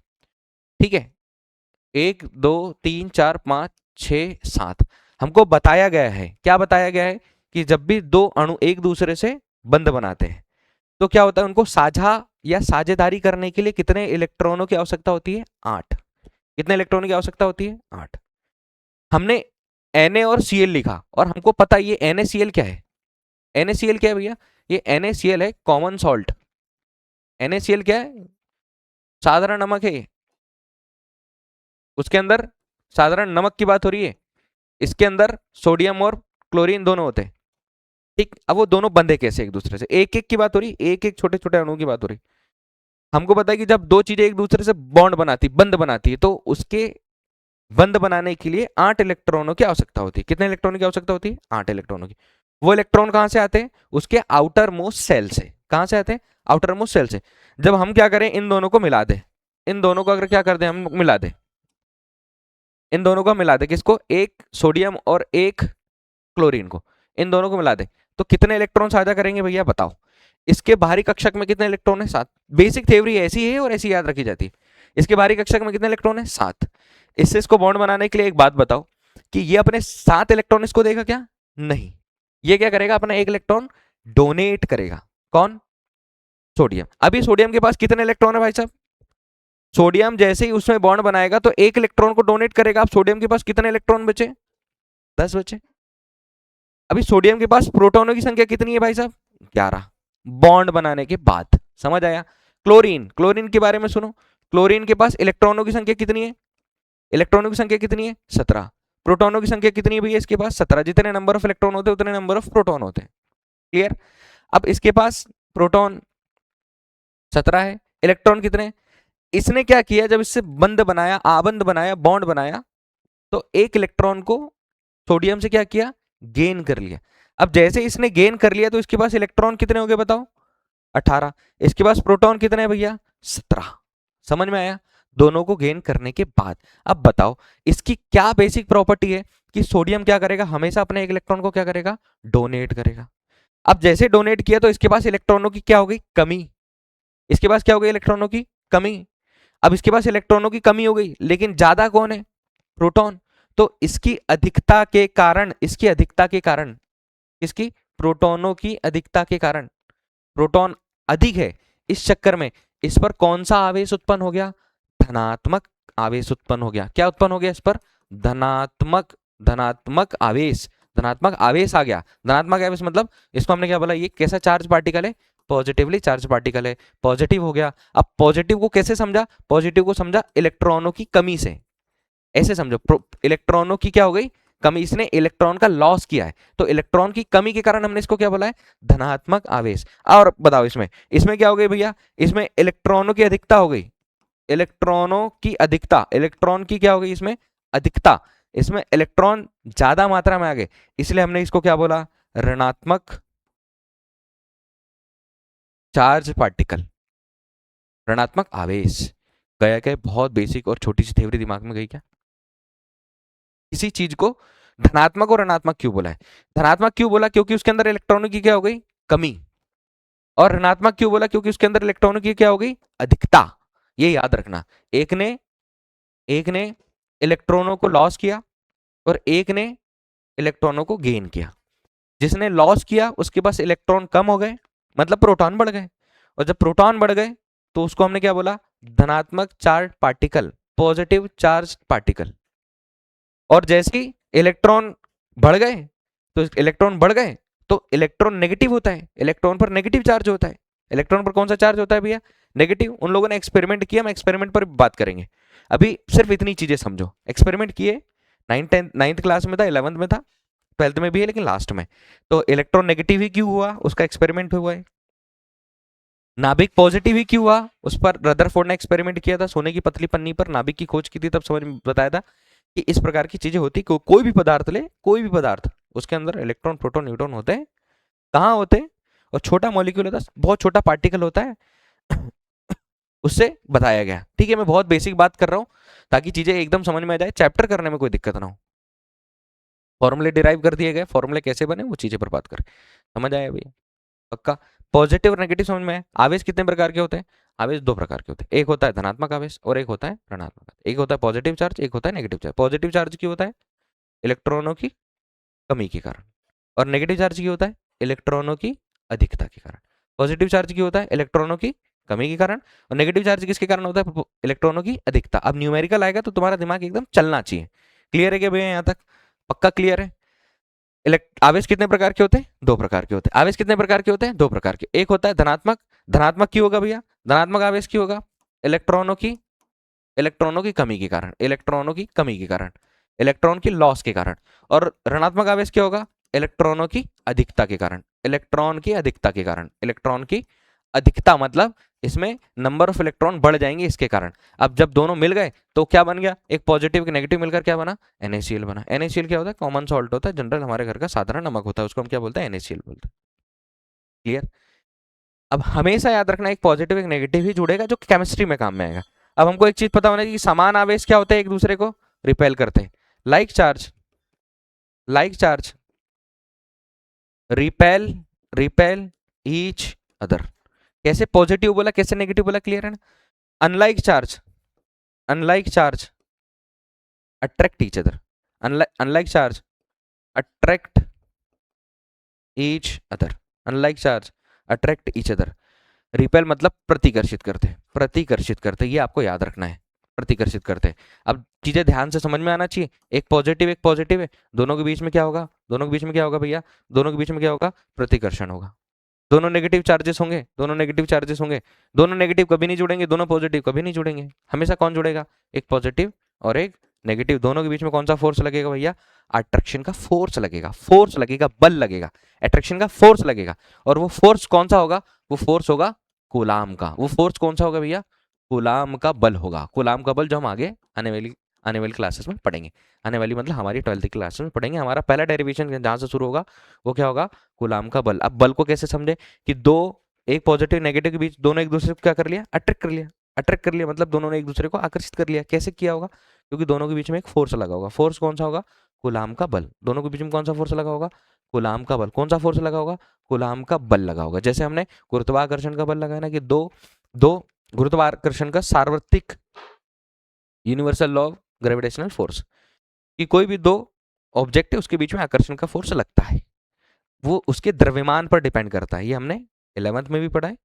ठीक है, 1 2 3 4 5 6 7। हमको बताया गया है, क्या बताया गया है? कि जब भी 2 अणु एक दूसरे से बंद बनाते हैं, तो क्या होता है, उनको साझा या साझेदारी करने के लिए कितने इलेक्ट्रॉनों की आवश्यकता होती है? 8। कितने इलेक्ट्रॉनों की आवश्यकता होती है? 8। हमने Na और Cl लिखा और हमको पता ये NaCl क्या है? NaCl क्या है भैया? ये NaCl है कॉमन सॉल्ट। NaCl क्या है? साधारण नमक है। उसके अंदर साधारण नमक की बात हो रही है, इसके अंदर सोडियम और क्लोरीन दोनों होते हैं। ठीक, अब वो दोनों बंधे कैसे एक दूसरे से? एक एक की बात हो रही, एक एक छोटे छोटे अणुओं की बात हो रही। हमको पता है कि जब दो चीजें एक दूसरे से बॉन्ड बनाती, बंध बनाती है, तो उसके बंध बनाने के लिए 8 इलेक्ट्रॉनों की आवश्यकता होती है। कितने इलेक्ट्रॉनों की आवश्यकता होती है? 8 इलेक्ट्रॉनों की। वो इलेक्ट्रॉन कहां से आते हैं? उसके आउटर मोस्ट सेल से। कहां से आते हैं? आउटर मोस्ट सेल से। जब हम क्या करें, इन दोनों को मिला दें, इन दोनों को अगर क्या कर दें, हम मिला दें, इन दोनों को मिला दें, किसको? एक सोडियम और एक क्लोरीन को, इन दोनों को मिला दें, तो कितने इलेक्ट्रॉन साझा करेंगे भैया बताओ? इसके बाहरी कक्षक में कितने इलेक्ट्रॉन है? 7। बेसिक थ्योरी ऐसी है और ऐसी याद रखी जाती है। इसके बाहरी कक्षक में कितने इलेक्ट्रॉन है? 7। इससे इसको बॉन्ड बनाने के लिए एक बात बताओ कि ये अपने 7 इलेक्ट्रॉन इसको देगा क्या? नहीं। ये क्या करेगा? अपना एक इलेक्ट्रॉन डोनेट करेगा। कौन? सोडियम। अभी सोडियम के पास कितने इलेक्ट्रॉन है भाई साहब? सोडियम जैसे ही उसमें बॉन्ड बनाएगा तो एक इलेक्ट्रॉन को डोनेट करेगा। अब सोडियम के पास कितने इलेक्ट्रॉन बचे? 10 बचे। अभी सोडियम के पास प्रोटॉनों की संख्या कितनी है भाई साहब? 11। बॉन्ड बनाने के बाद। समझ आया? क्लोरीन, क्लोरीन के बारे में सुनो। क्लोरीन के पास इलेक्ट्रॉनों की संख्या कितनी है? इलेक्ट्रॉनों की संख्या कितनी है? 17। प्रोटॉनों की संख्या कितनी है भैया इसके पास? 17। जितने नंबर ऑफ इलेक्ट्रॉन होते हैं उतने नंबर ऑफ प्रोटॉन होते हैं। क्लियर? अब इसके पास प्रोटॉन 17 है, इलेक्ट्रॉन कितने? इसने क्या किया, जब इससे बंध बनाया, आबंध बनाया, बॉन्ड बनाया, तो एक इलेक्ट्रॉन को सोडियम से क्या किया? गेन कर लिया। अब जैसे इसने गेन कर लिया तो इसके पास इलेक्ट्रॉन कितने हो गए बताओ? 18। इसके पास प्रोटॉन कितने हैं भैया? 17। समझ में आया? दोनों को गेन करने के बाद अब बताओ इसकी क्या बेसिक प्रॉपर्टी है कि सोडियम क्या करेगा? हमेशा अपने एक इलेक्ट्रॉन को क्या करेगा? डोनेट करेगा। अब जैसे डोनेट किया तो इसके पास इलेक्ट्रॉनों की क्या हो गई? कमी। इसके पास क्या हो गई? इलेक्ट्रॉनों की कमी। अब इसके पास इलेक्ट्रॉनों की कमी हो गई, लेकिन ज्यादा कौन है? प्रोटॉन। तो इसकी अधिकता के कारण, इसकी अधिकता के कारण, इसकी प्रोटॉनों की अधिकता के कारण, प्रोटॉन अधिक है, इस चक्कर में इस पर कौन सा आवेश उत्पन्न हो गया? धनात्मक आवेश उत्पन्न हो गया। क्या उत्पन्न हो गया इस पर? धनात्मक, धनात्मक आवेश, धनात्मक आवेश आ गया। धनात्मक आवेश मतलब इसको हमने क्या बोला? ये कैसा चार्ज पार्टिकल है? पॉजिटिवली चार्ज पार्टिकल है, पॉजिटिव हो गया। अब पॉजिटिव को कैसे समझा? पॉजिटिव को समझा इलेक्ट्रॉनों की कमी से। ऐसे समझो, इलेक्ट्रॉनों की क्या हो गई? कमी। इसने इलेक्ट्रॉन का लॉस किया है, तो इलेक्ट्रॉन की कमी के कारण हमने इसको क्या बोला है? धनात्मक आवेश। और बताओ इसमें, इसमें क्या हो गई भैया? इसमें इलेक्ट्रॉनों की अधिकता हो गई। इलेक्ट्रॉनों की अधिकता, इलेक्ट्रॉन की क्या हो गई इसमें? अधिकता। इसमें इलेक्ट्रॉन ज्यादा मात्रा में आ गए, इसलिए हमने इसको क्या बोला? ऋणात्मक चार्ज पार्टिकल, ऋणात्मक आवेश। गया क्या? बहुत बेसिक और छोटी सी थ्योरी दिमाग में गई क्या? किसी चीज को धनात्मक और ऋणात्मक क्यों बोला है? धनात्मक क्यों बोला? क्योंकि उसके अंदर इलेक्ट्रॉनों की क्या हो गई? कमी। और ऋणात्मक क्यों बोला? क्योंकि उसके अंदर इलेक्ट्रॉनों की क्या हो गई? अधिकता। ये याद रखना। एक ने इलेक्ट्रॉनों को लॉस किया और एक ने इलेक्ट्रॉनों को गेन किया। जिसने लॉस किया उसके पास इलेक्ट्रॉन कम हो गए, मतलब प्रोटॉन बढ़ गए। और जब प्रोटॉन बढ़ गए तो उसको हमने क्या बोला? धनात्मक charge particle, positive charge particle. और जैसे ही इलेक्ट्रॉन बढ़ गए, तो इलेक्ट्रॉन बढ़ गए तो इलेक्ट्रॉन नेगेटिव होता है, इलेक्ट्रॉन पर नेगेटिव चार्ज होता है। इलेक्ट्रॉन पर कौन सा चार्ज होता है भैया? नेगेटिव। उन लोगों ने एक्सपेरिमेंट किया, हम एक्सपेरिमेंट पर बात करेंगे। अभी सिर्फ इतनी चीजें समझो। एक्सपेरिमेंट किए, नाइन्थ क्लास में था, 11th में था, 12th में भी है, लेकिन लास्ट में। तो इलेक्ट्रॉन नेगेटिव ही क्यों हुआ? उसका एक्सपेरिमेंट हुआ है। नाभिक पॉजिटिव ही क्यों हुआ? उस पर रदरफोर्ड ने एक्सपेरिमेंट किया था, सोने की पतली पन्नी पर नाभिक की खोज की थी, तब समझ में बताया था कि इस प्रकार की चीजें होती। कोई भी पदार्थ ले, कोई भी पदार्थ, उसके अंदर इलेक्ट्रॉन प्रोटॉन न्यूट्रॉन होते हैं। कहाँ होते हैं? और छोटा मॉलिक्यूल होता है, बहुत छोटा पार्टिकल होता है, उससे बताया गया। ठीक है, मैं बहुत बेसिक बात कर रहा हूँ ताकि चीजें एकदम समझ में आ जाए, चैप्टर करने में कोई दिक्कत ना हो। फॉर्मूले डिराइव कर दिए गए, फॉर्मूले कैसे बने वो चीजें पर बात करें। समझ आया भैया? पक्का? पॉजिटिव और नेगेटिव समझ में आए? आवेश कितने प्रकार के होते हैं? आवेश दो प्रकार के होते हैं, एक होता है धनात्मक आवेश और एक होता है ऋणात्मक। एक होता है पॉजिटिव चार्ज, एक होता है नेगेटिव चार्ज। पॉजिटिव चार्ज की होता है इलेक्ट्रॉनों की कमी के कारण, और नेगेटिव चार्ज की होता है इलेक्ट्रॉनों की अधिकता के कारण। पॉजिटिव चार्ज की होता है इलेक्ट्रॉनों की कमी के कारण, और नेगेटिव चार्ज किसके कारण होता है? इलेक्ट्रॉनों की अधिकता। अब न्यूमेरिकल आएगा तो तुम्हारा दिमाग एकदम चलना चाहिए। क्लियर है क्या भैया यहाँ तक? पक्का क्लियर है? आवेश कितने प्रकार के होते हैं? दो प्रकार के होते हैं। आवेश कितने प्रकार के होते हैं? दो प्रकार के। एक होता है धनात्मक। धनात्मक क्यों होगा भैया? धनात्मक आवेश क्यों होगा? इलेक्ट्रॉनों की कमी के कारण, इलेक्ट्रॉनों की कमी के कारण, इलेक्ट्रॉन की लॉस के कारण। और ऋणात्मक आवेश क्या होगा? इलेक्ट्रॉनों की अधिकता के कारण, इलेक्ट्रॉन की अधिकता के कारण, इलेक्ट्रॉन की अधिकता मतलब इसमें नंबर ऑफ इलेक्ट्रॉन बढ़ जाएंगे इसके कारण। अब जब दोनों मिल गए तो क्या बन गया? एक पॉजिटिव एक नेगेटिव मिलकर क्या बना? NaCl बना। NaCl क्या होता है? कॉमन सॉल्ट होता है, जनरल हमारे घर का साधारण नमक होता है, उसको हम क्या बोलते हैं? NaCl बोलते हैं। क्लियर? अब हमेशा याद रखना एक पॉजिटिव एक नेगेटिव ही जुड़ेगा जो केमिस्ट्री में काम में आएगा। अब हमको एक चीज पता होना चाहिए कि समान आवेश क्या होते हैं? एक दूसरे को रिपेल करते हैं। Like charge repel repel each other. कैसे पॉजिटिव बोला, कैसे नेगेटिव बोला? क्लियर है ना? Unlike charge attract each other. Unlike charge attract each other. Unlike charge attract each other. Repel मतलब प्रतिकर्षित करते, प्रतिकर्षित करते, ये आपको याद रखना है, प्रतिकर्षित करते। अब चीजें ध्यान से समझ में आना चाहिए। एक पॉजिटिव है, दोनों के बीच में क्या होगा? दोनों के बीच में क्या होगा भैया? दोनों के बीच में क्या होगा? प्रतिकर्षण होगा। दोनों नेगेटिव चार्जेस होंगे, दोनों नेगेटिव चार्जेस होंगे, दोनों नेगेटिव कभी नहीं जुड़ेंगे, दोनों पॉजिटिव कभी नहीं जुड़ेंगे। हमेशा कौन जुड़ेगा? एक पॉजिटिव और एक नेगेटिव। दोनों के बीच में कौन सा फोर्स लगेगा भैया? अट्रैक्शन का फोर्स लगेगा, फोर्स लगेगा, बल लगेगा, अट्रैक्शन का फोर्स लगेगा। और वो फोर्स कौन सा होगा? वो फोर्स होगा कूलाम का। वो फोर्स कौन सा होगा भैया? कूलाम का बल होगा। कूलाम का बल जो हम आगे आने वाली क्लासेस में पढ़ेंगे। आने वाली मतलब हमारी 12th की क्लासेस में पढ़ेंगे। हमारा पहला डेरिवेशन जहाँ से शुरू होगा वो क्या होगा? कूलाम का बल। अब बल को कैसे समझे? कि दो, एक पॉजिटिव नेगेटिव के बीच दोनों एक दूसरे को क्या कर लिया? अट्रैक्ट कर लिया। अट्रैक्ट कर लिया मतलब दोनों ने एक दूसरे को आकर्षित कर लिया। कैसे किया होगा? क्योंकि दोनों के बीच में एक फोर्स लगा होगा। फोर्स कौन सा होगा? कूलाम का बल। दोनों के बीच में कौन सा फोर्स लगा होगा? कूलाम का बल। कौन सा फोर्स लगा होगा? कूलाम का बल लगा होगा। जैसे हमने गुरुत्वाकर्षण का बल लगाया ना, कि दो दो गुरुत्वाकर्षण का सार्वत्रिक universal law of gravitational force, कि कोई भी दो ऑब्जेक्ट है उसके बीच में आकर्षण का फोर्स लगता है, वो उसके द्रव्यमान पर डिपेंड करता है। ये हमने 11th में भी पढ़ा है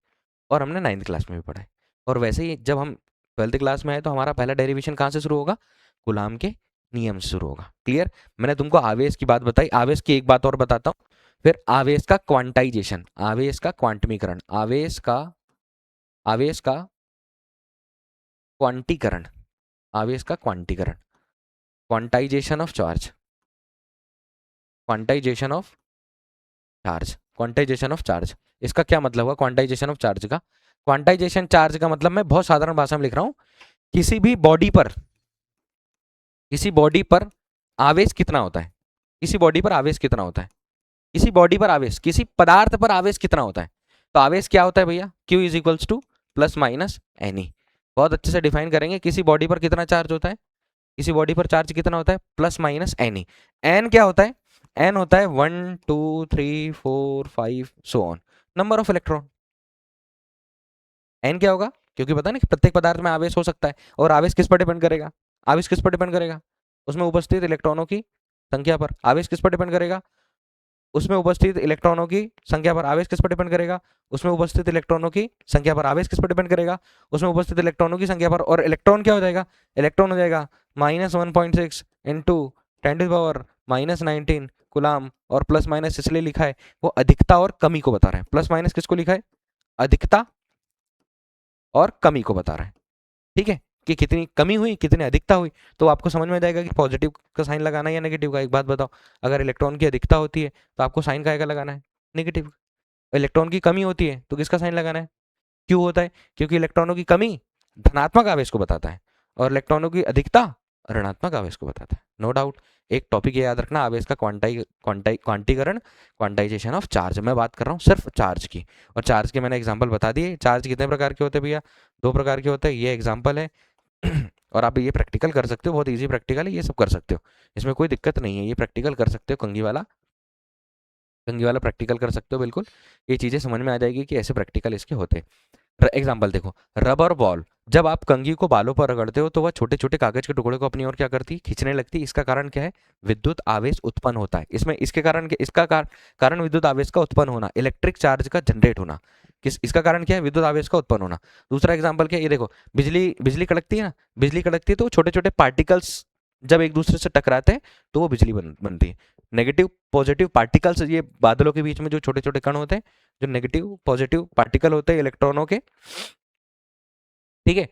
और हमने 9th क्लास में भी पढ़ा है। और वैसे ही जब हम 12th क्लास में आए तो हमारा पहला डेरिवेशन कहाँ से शुरू होगा? कूलाम के नियम से शुरू होगा। क्लियर? मैंने तुमको आवेश की बात बताई, आवेश की एक बात और बताता हूँ। फिर आवेश का क्वांटाइजेशन, आवेश का क्वांटमीकरण, आवेश का क्वांटीकरण, आवेश का क्वांटीकरण, quantization of charge, quantization of charge, quantization of charge. इसका क्या मतलब हुआ क्वांटाइजेशन ऑफ चार्ज का? क्वांटाइजेशन चार्ज का मतलब मैं बहुत साधारण भाषा में लिख रहा हूं। किसी भी बॉडी पर, किसी बॉडी पर आवेश कितना होता है? किसी बॉडी पर आवेश कितना होता है? किसी बॉडी पर आवेश, किसी पदार्थ पर आवेश कितना होता है? तो आवेश क्या होता है भैया? Q is equals two plus minus NE। बहुत अच्छे से डिफाइन करेंगे। किसी बॉडी पर कितना चार्ज होता है? किसी बॉडी पर चार्ज कितना होता है? Plus minus NE। एन क्या होता है? एन होता है 1 2 3 4 5 so on, number of electron. N क्या होगा? क्योंकि पता है ना कि प्रत्येक पदार्थ में आवेश हो सकता है। और आवेश किस पर डिपेंड करेगा? आवेश किस पर डिपेंड करेगा? उसमें उपस्थित इलेक्ट्रॉनों की संख्या पर। आवेश किस पर डिपेंड करेगा? उसमें उपस्थित इलेक्ट्रॉनों की संख्या पर। आवेश किस पर डिपेंड करेगा? उसमें उपस्थित इलेक्ट्रॉनों की संख्या पर। आवेश किस पर डिपेंड करेगा? उसमें उपस्थित इलेक्ट्रॉनों की संख्या पर। और इलेक्ट्रॉन क्या हो जाएगा? इलेक्ट्रॉन हो जाएगा -1.6 इंटू 10⁻⁻19 कुलाम। और प्लस माइनस इसलिए लिखा है, वो अधिकता और कमी को बता रहा है। प्लस माइनस किसको लिखा है? अधिकता और कमी को बता रहा है। ठीक है, कि कितनी कमी हुई कितनी अधिकता हुई। तो आपको समझ में आ जाएगा कि पॉजिटिव का साइन लगाना है या नेगेटिव का। एक बात बताओ, अगर इलेक्ट्रॉन की अधिकता होती है तो आपको साइन का लगाना है? नेगेटिव। इलेक्ट्रॉन की कमी होती है तो किसका साइन लगाना है? क्यों होता है? क्योंकि इलेक्ट्रॉनों की कमी धनात्मक आवेश को बताता है और इलेक्ट्रॉनों की अधिकता ऋणात्मक आवेश को बताता है। No doubt. एक टॉपिक याद रखना, आवेश का क्वांटीकरण, क्वांटाइजेशन ऑफ चार्ज। मैं बात कर रहा हूँ सिर्फ चार्ज की, और चार्ज के मैंने एग्जांपल बता दिए। चार्ज कितने प्रकार के होते हैं भैया? 2 प्रकार के होते हैं। ये एग्जांपल है और आप ये प्रैक्टिकल कर सकते हो, बहुत इजी प्रैक्टिकल है, ये सब कर सकते हो, इसमें कोई दिक्कत नहीं है। ये प्रैक्टिकल कर सकते हो, कंघी वाला प्रैक्टिकल कर सकते हो बिल्कुल। ये चीज़ें समझ में आ जाएगी कि ऐसे प्रैक्टिकल इसके होते हैं। एग्जाम्पल देखो, रबर बॉल। जब आप कंघी को बालों पर रगड़ते हो तो वह छोटे छोटे कागज के टुकड़े को अपनी ओर क्या करती है, खींचने लगती है। इसका कारण क्या है, विद्युत आवेश उत्पन्न होता है इसमें। इसके कारण इसका कारण विद्युत आवेश का उत्पन्न होना, इलेक्ट्रिक चार्ज का जनरेट होना। किस इसका कारण क्या है, विद्युत आवेश का उत्पन्न होना। दूसरा एग्जाम्पल क्या है, ये देखो, बिजली बिजली कड़कती है ना, बिजली कड़कती है तो छोटे छोटे पार्टिकल्स जब एक दूसरे से टकराते हैं तो वो बिजली बनती है। नेगेटिव पॉजिटिव पार्टिकल्स, ये बादलों के बीच में जो छोटे छोटे कण होते हैं, जो नेगेटिव पॉजिटिव पार्टिकल होते हैं इलेक्ट्रॉनों के, ठीक है।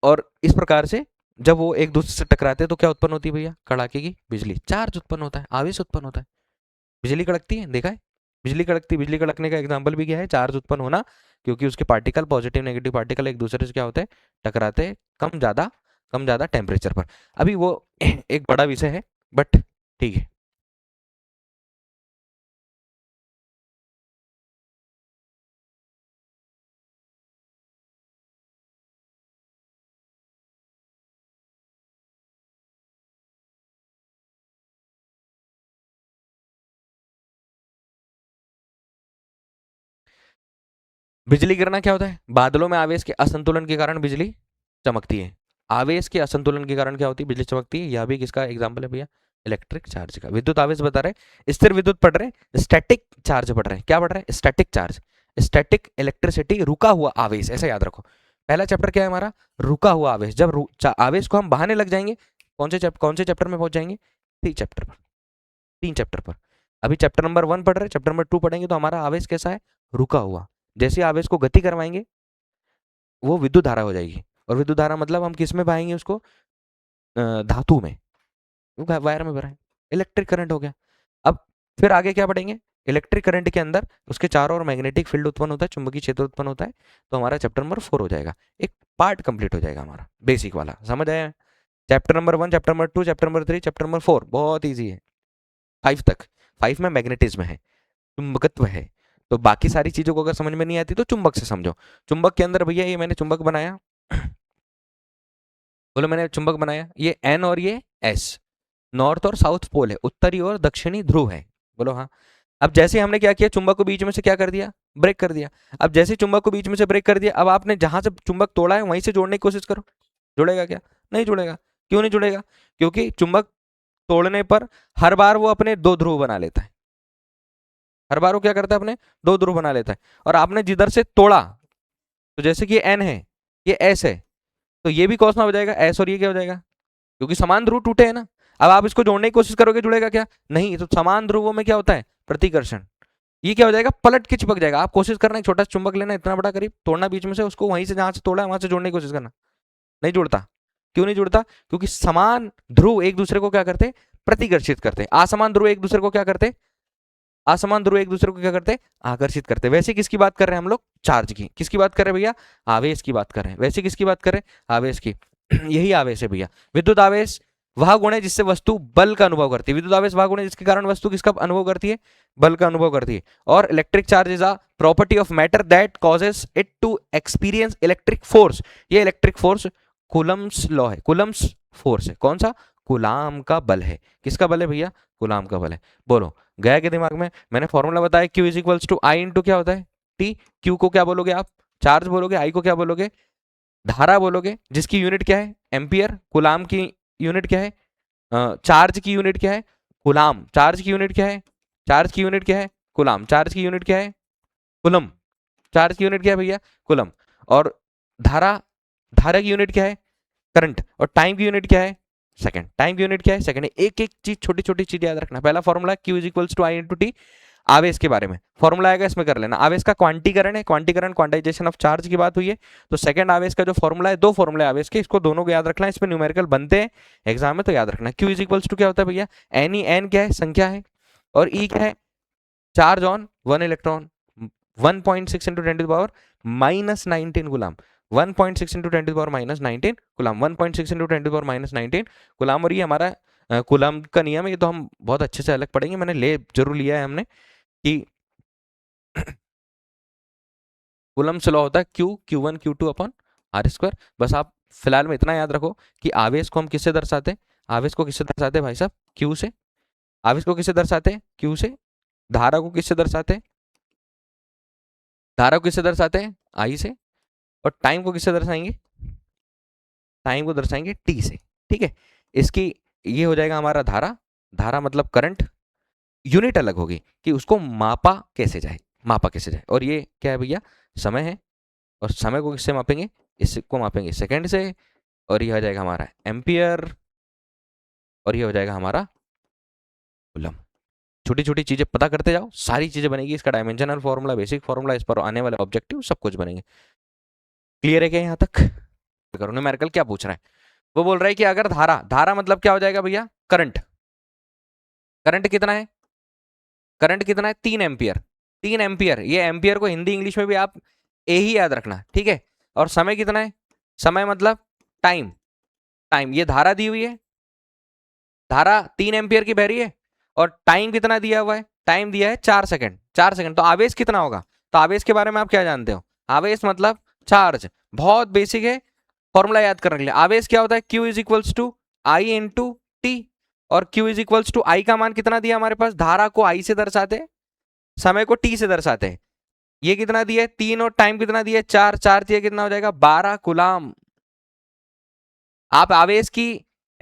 और इस प्रकार से जब वो एक दूसरे से टकराते हैं तो क्या उत्पन्न होती है भैया, कड़ाके की बिजली, चार्ज उत्पन्न होता है, आवेश उत्पन्न होता है। बिजली कड़कती है, देखा है, बिजली कड़कती, बिजली कड़कने का एग्जाम्पल भी क्या है, चार्ज उत्पन्न होना, क्योंकि उसके पार्टिकल, पॉजिटिव नेगेटिव पार्टिकल एक दूसरे से क्या होते हैं, टकराते हैं, कम ज़्यादा टेम्परेचर पर। अभी वो एक बड़ा विषय है, बट ठीक है। बिजली गिरना क्या होता है, बादलों में आवेश के असंतुलन के कारण बिजली चमकती है। आवेश के असंतुलन के कारण क्या होती है, बिजली चमकती है। यह भी किसका एग्जाम्पल है भैया, इलेक्ट्रिक चार्ज का। विद्युत आवेश बता रहे, स्थिर विद्युत पढ़ रहे, स्टैटिक चार्ज पढ़ रहे हैं। क्या पढ़ रहे हैं, स्टैटिक चार्ज, स्टैटिक इलेक्ट्रिसिटी, रुका हुआ आवेश, ऐसा याद रखो। पहला चैप्टर क्या है हमारा, रुका हुआ आवेश। जब आवेश को हम बहाने लग जाएंगे, कौन से चैप्टर में पहुंच जाएंगे, तीन चैप्टर पर। अभी चैप्टर नंबर 1 पढ़ रहे, चैप्टर नंबर 2 पढ़ेंगे तो हमारा आवेश कैसा है, रुका हुआ। जैसे आवेश को गति करवाएंगे वो विद्युत धारा हो जाएगी। और विद्युत धारा मतलब हम किस में बहाएंगे उसको, धातु में, वो वायर में भरा है, इलेक्ट्रिक करंट हो गया। अब फिर आगे क्या पढ़ेंगे, इलेक्ट्रिक करंट के अंदर उसके चारों ओर मैग्नेटिक फील्ड उत्पन्न होता है, चुंबकीय क्षेत्र उत्पन्न होता है। तो हमारा चैप्टर नंबर 4 हो जाएगा, एक पार्ट कंप्लीट हो जाएगा हमारा बेसिक वाला, समझ आया। Chapter number 1, chapter number 2, chapter number 3, chapter number 4 बहुत ईजी है। 5 तक, 5 में मैग्नेटिज्म है, चुंबकत्व है। तो बाकी सारी चीजों को अगर समझ में नहीं आती तो चुंबक से समझो। चुंबक के अंदर भैया, ये मैंने चुंबक बनाया, बोलो मैंने चुंबक बनाया, ये एन और ये एस, नॉर्थ और साउथ पोल है, उत्तरी और दक्षिणी ध्रुव है, बोलो हाँ। अब जैसे हमने क्या किया, चुंबक को बीच में से क्या कर दिया, ब्रेक कर दिया। अब जैसे चुंबक को बीच में से ब्रेक कर दिया, अब आपने जहां से चुंबक तोड़ा है वहीं से जोड़ने की कोशिश करो, जुड़ेगा क्या, नहीं जुड़ेगा। क्यों नहीं जुड़ेगा, क्योंकि चुंबक तोड़ने पर हर बार वो अपने दो ध्रुव बना लेता है, हर बार वो क्या करता है, अपने दो ध्रुव बना लेता है। और आपने जिधर से तोड़ा, तो जैसे कि ये एन है, ये एस है, तो ये भी कॉस में हो जाएगा एस, और ये क्या हो जाएगा, क्योंकि समान ध्रुव टूटे हैं ना। अब आप इसको जोड़ने की कोशिश करोगे, जुड़ेगा क्या, नहीं। तो समान ध्रुवों में क्या होता है, प्रतिकर्षण। ये क्या हो जाएगा, पलट के चिपक जाएगा। आप कोशिश करना एक छोटा सा चुंबक लेना, इतना बड़ा करीब तोड़ना बीच में से, उसको वहीं से जहां से तोड़ा है वहां से जोड़ने की कोशिश करना, नहीं जुड़ता। क्यों नहीं जुड़ता, क्योंकि समान ध्रुव एक दूसरे को क्या करते, प्रतिकर्षित करते। असमान ध्रुव एक दूसरे को क्या करते, असमान ध्रुव एक दूसरे को क्या करते, आकर्षित करते। वैसे किसकी बात कर रहे हैं हम लोग, चार्ज की। किसकी बात कर रहे हैं भैया, आवेश की बात कर रहे हैं। वैसे किसकी बात कर रहे हैं, आवेश की। यही आवेश है भैया। विद्युत आवेश वह गुण है जिससे वस्तु बल का अनुभव करती है। विद्युत आवेश वह गुण है जिसके कारण वस्तु किसका अनुभव करती है, बल का अनुभव करती है। और electric charge is a property of matter that causes it to experience electric force. ये इलेक्ट्रिक फोर्स कूलम्स लॉ है, कूलम्स फोर्स है। कौन सा, कूलाम का बल है। किसका बल है भैया, कूलाम का बल है। बोलो गया के दिमाग में। मैंने फॉर्मूला बताया, Q is equals to I into क्या होता है, टी। क्यू को क्या बोलोगे आप, चार्ज बोलोगे, आई को क्या बोलोगे, धारा बोलोगे, जिसकी यूनिट क्या है, एम्पियर। कूलाम की यूनिट क्या है, चार्ज की यूनिट क्या है, कूलाम। चार्ज की यूनिट क्या है, चार्ज की यूनिट क्या है, कूलाम। चार्ज की यूनिट क्या है, कूलम। चार्ज की यूनिट क्या है भैया, कूलम। और धारा, धारा की यूनिट क्या है, करंट। और टाइम की यूनिट क्या है, सेकंड। टाइम की यूनिट क्या है, सेकंड। एक एक चीज, छोटी छोटी चीज याद रखना। पहला formula Q is equals to I into T, आवेश के बारे में फॉर्मूला आएगा, इसमें कर लेना। आवेश का क्वांटीकरण है, क्वांटीकरण क्वांटाइजेशन ऑफ चार्ज की बात हुई है। तो सेकंड आवेश का जो फॉर्मूला है, दो फॉर्मूले आवेश के, इसको दोनों को याद रखना है। इसमें न्यूमेरिकल बनते हैं एग्जाम में, तो याद रखना। Q इज इक्वल्स टू क्या होता है भैया, एन। ई एन क्या है, संख्या है, और ई क्या है, charge on one electron. 1.6 into 10 minus 19 Ghulam. 1.6 into 10 minus 19 Ghulam. 1.6 into 10 minus 19 गुलाम। और ये हमारा कुलम का नियम है, ये तो हम बहुत अच्छे से अलग पढ़ेंगे, मैंने ले जरूर लिया है हमने, कि कुलम से लॉ होता है Q1 Q2 upon are square. बस आप फिलहाल में इतना याद रखो कि आवेश को हम किससे दर्शाते हैं, आवेश को किससे दर्शाते हैं भाई साहब, Q से। आवेश को किससे दर्शाते हैं, Q से। धारा को किससे दर्शाते हैं, धारा को किससे दर्शाते हैं, I से। और टाइम को किससे दर्शाएंगे, टाइम को दर्शाएंगे टी से, ठीक है। इसकी ये हो जाएगा हमारा धारा, धारा मतलब करंट, यूनिट अलग होगी कि उसको मापा कैसे जाए, मापा कैसे जाए। और ये क्या है भैया, समय है, और समय को किससे मापेंगे, इसको मापेंगे सेकंड से, और ये हो जाएगा हमारा एम्पियर, और ये हो जाएगा हमारा कूलम। छोटी छोटी चीजें पता करते जाओ, सारी चीजें बनेगी, इसका डायमेंशनल फॉर्मूला, बेसिक फॉर्मूला, इस पर आने वाले ऑब्जेक्टिव सब कुछ बनेंगे। क्लियर है क्या यहाँ तक? करो न्यूमेरिकल क्या पूछ रहा है, वो बोल रहा है कि अगर धारा, धारा मतलब क्या हो जाएगा भैया, करंट, करंट कितना है, करंट कितना है 3 एम्पियर, 3 एम्पियर, ये एम्पियर को हिंदी इंग्लिश में भी आप ए ही याद रखना, ठीक है। और समय कितना है, समय मतलब टाइम, टाइम, ये धारा दी हुई है, धारा 3 एम्पियर की बह रही है, और टाइम कितना दिया हुआ है, टाइम दिया है 4 सेकंड, 4 सेकंड। तो आवेश कितना होगा, तो आवेश के बारे में आप क्या जानते हो, आवेश मतलब चार्ज, बहुत बेसिक है, फॉर्मूला याद करने के लिए। आवेश क्या होता है, Q is equals to I into T, और Q is equals to I का मान कितना दिया हमारे पास, धारा को आई से दर्शाते हैं, समय को टी से दर्शाते हैं। ये कितना दिया है 3, और टाइम कितना दिया है 4, 4 दिया कितना हो जाएगा 12 कुलाम। आप आवेश की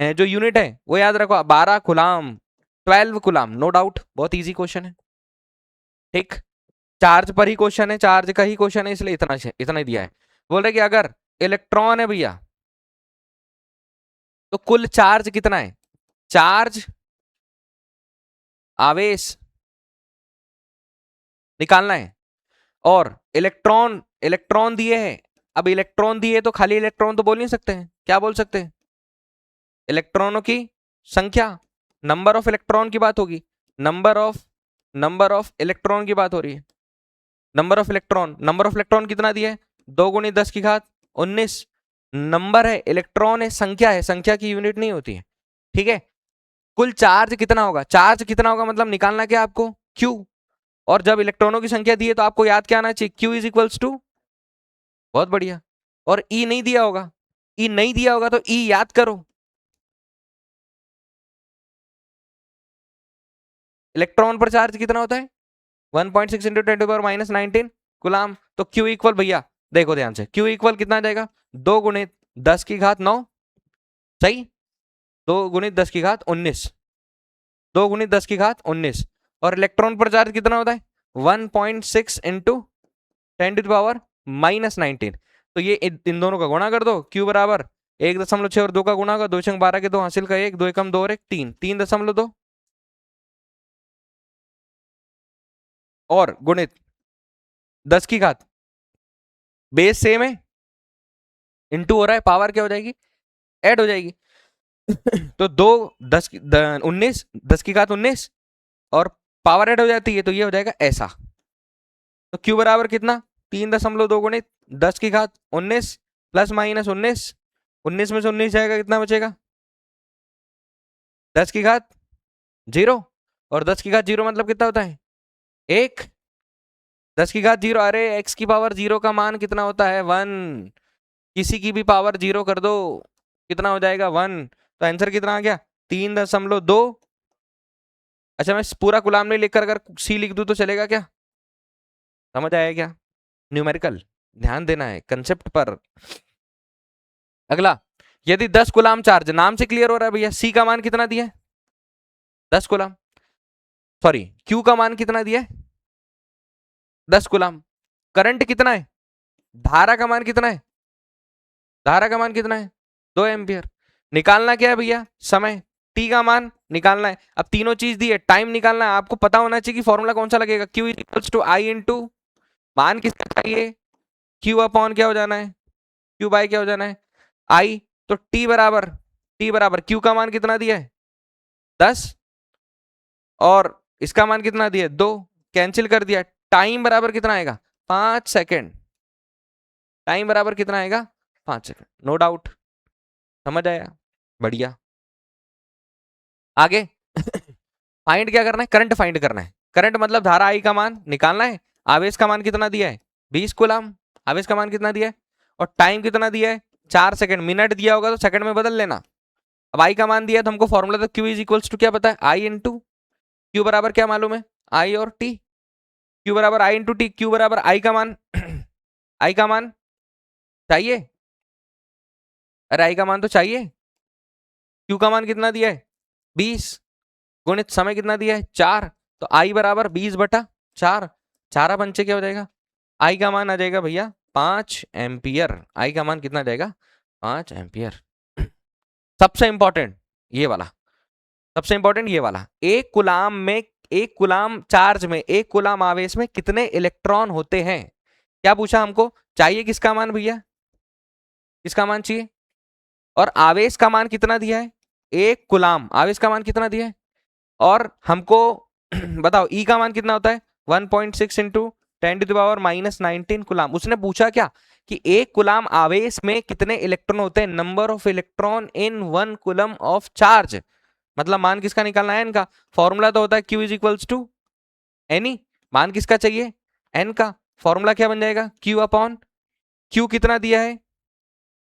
जो यूनिट है वो याद रखो, 12 कुलाम, 12 कुलाम, नो डाउट, बहुत इजी क्वेश्चन है, ठीक। चार्ज पर ही क्वेश्चन है, चार्ज का ही क्वेश्चन है, इसलिए इतना ही दिया है। बोल रहे कि अगर इलेक्ट्रॉन है भैया, तो कुल चार्ज कितना है, चार्ज आवेश निकालना है, और इलेक्ट्रॉन, इलेक्ट्रॉन दिए हैं। अब इलेक्ट्रॉन दिए तो खाली इलेक्ट्रॉन तो बोल नहीं सकते हैं, क्या बोल सकते हैं, इलेक्ट्रॉनों की संख्या, नंबर ऑफ इलेक्ट्रॉन की बात होगी, नंबर ऑफ इलेक्ट्रॉन की बात हो रही है, number of electron, number of electron कितना दिया है 2 गुनी 10 की घात 19, नंबर है, इलेक्ट्रॉन है, संख्या है, संख्या की यूनिट नहीं होती है, ठीक है। कुल चार्ज कितना होगा, चार्ज कितना होगा मतलब निकालना क्या आपको, क्यू, और जब इलेक्ट्रॉनों की संख्या दी है तो आपको याद क्या आना चाहिए, क्यू इज इक्वल्स टू, बहुत बढ़िया, और ई नहीं दिया होगा, ई नहीं दिया होगा तो ई याद करो, इलेक्ट्रॉन पर चार्ज कितना होता है 1.6 इंटू 10⁻19 गुलाम। तो Q इक्वल भैया देखो ध्यान से, Q इक्वल कितना आ जाएगा 2 गुणित 10 की घात 9, सही, 2 गुणित 10 की घात 19, 2 गुणित 10 की घात 19, और इलेक्ट्रॉन पर चार्ज कितना होता है 1.6 इंटू 10⁻19। तो ये इन दोनों का गुणा कर दो, Q बराबर 1.6 और 2 का गुणा होगा, 2 छंग 12 के 2 हासिल का 1, 2 एकम 2 और 1 3, 3.2 और गुणित 10 की घात, बेस सेम है, इंटू हो रहा है, पावर क्या हो जाएगी ऐड हो जाएगी। तो 2 10 19, 10 की घात 19, और पावर ऐड हो जाती है, तो ये हो जाएगा ऐसा। तो Q बराबर कितना 3.2 गुणित 10 की घात 19 प्लस माइनस 19, 19 में से 19 जाएगा कितना बचेगा 10 की घात 0, और 10 की घात 0 मतलब कितना होता है 1, 10 की घात 0, अरे x की पावर 0 का मान कितना होता है 1, किसी की भी पावर 0 कर दो कितना हो जाएगा 1, तो आंसर कितना आ गया 3.2। अच्छा मैं पूरा गुलाम नहीं लिखकर अगर सी लिख दूं तो चलेगा क्या, समझ आया क्या, न्यूमेरिकल ध्यान देना है कंसेप्ट पर। अगला, यदि 10 गुलाम चार्ज, नाम से क्लियर हो रहा है भैया, सी का मान कितना दिया है 10 गुलाम, सॉरी क्यू का मान कितना दिया है 10 गुलाम, करंट कितना है, धारा का मान कितना है, धारा का मान कितना है 2 एम्पियर, निकालना क्या है भैया समय, टी का मान निकालना है। अब तीनों चीज दी है, टाइम निकालना है, आपको पता होना चाहिए कि फॉर्मूला कौन सा लगेगा, Q equals to I into मान किसका चाहिए, Q अपॉन क्या हो जाना है, Q बाय क्या हो जाना है आई, तो टी बराबर Q का मान कितना दिया है 10, और इसका मान कितना दिया 2, कैंसिल कर दिया, टाइम बराबर कितना आएगा 5 सेकेंड, टाइम बराबर कितना आएगा 5 सेकेंड, नो डाउट, समझ आया, बढ़िया। आगे फाइंड क्या करना है, करंट फाइंड करना है, करंट मतलब धारा आई का मान निकालना है, आवेश का मान कितना दिया है 20 कूलम, आवेश का मान कितना दिया है, और टाइम कितना दिया है 4 सेकंड, मिनट दिया होगा तो सेकंड में बदल लेना। अब आई का मान दिया तो हमको फॉर्मूला तो Q इज इक्वल्स टू क्या पता है आई इंटू क्यू, बराबर क्या मालूम है आई और टी, Q बराबर आई इंटू टी, Q बराबर आई का मान आई का मान चाहिए, अरे आई का मान तो चाहिए, क्यू का मान कितना दिया है 20 गुणित समय कितना दिया है 4, तो आई बराबर 20/4, 4 पंचे क्या हो जाएगा, आई का मान आ जाएगा भैया 5 एम्पियर। आई का मान कितना जाएगा 5 एम्पियर। सबसे इंपॉर्टेंट ये वाला, सबसे इंपॉर्टेंट ये वाला, एक कुलाम में, एक कुलाम चार्ज में, एक कुलाम आवेश में कितने इलेक्ट्रॉन होते हैं। क्या पूछा हमको, चाहिए किसका मान भैया, किसका मान चाहिए, और आवेश का मान कितना दिया है, एक कुलाम आवेश का मान कितना दिया है, और हमको बताओ ई का मान कितना होता है 1.6 इंटू 10⁻⁻19 कुलाम। उसने पूछा क्या कि एक कुलाम आवेश में कितने इलेक्ट्रॉन होते हैं, number of electron in 1 coulomb of charge. मतलब मान किसका निकालना है, एन का। फॉर्मूला तो होता है Q is equals to n e, मान किसका चाहिए एन का। फॉर्मूला क्या बन जाएगा Q अपॉन Q कितना दिया है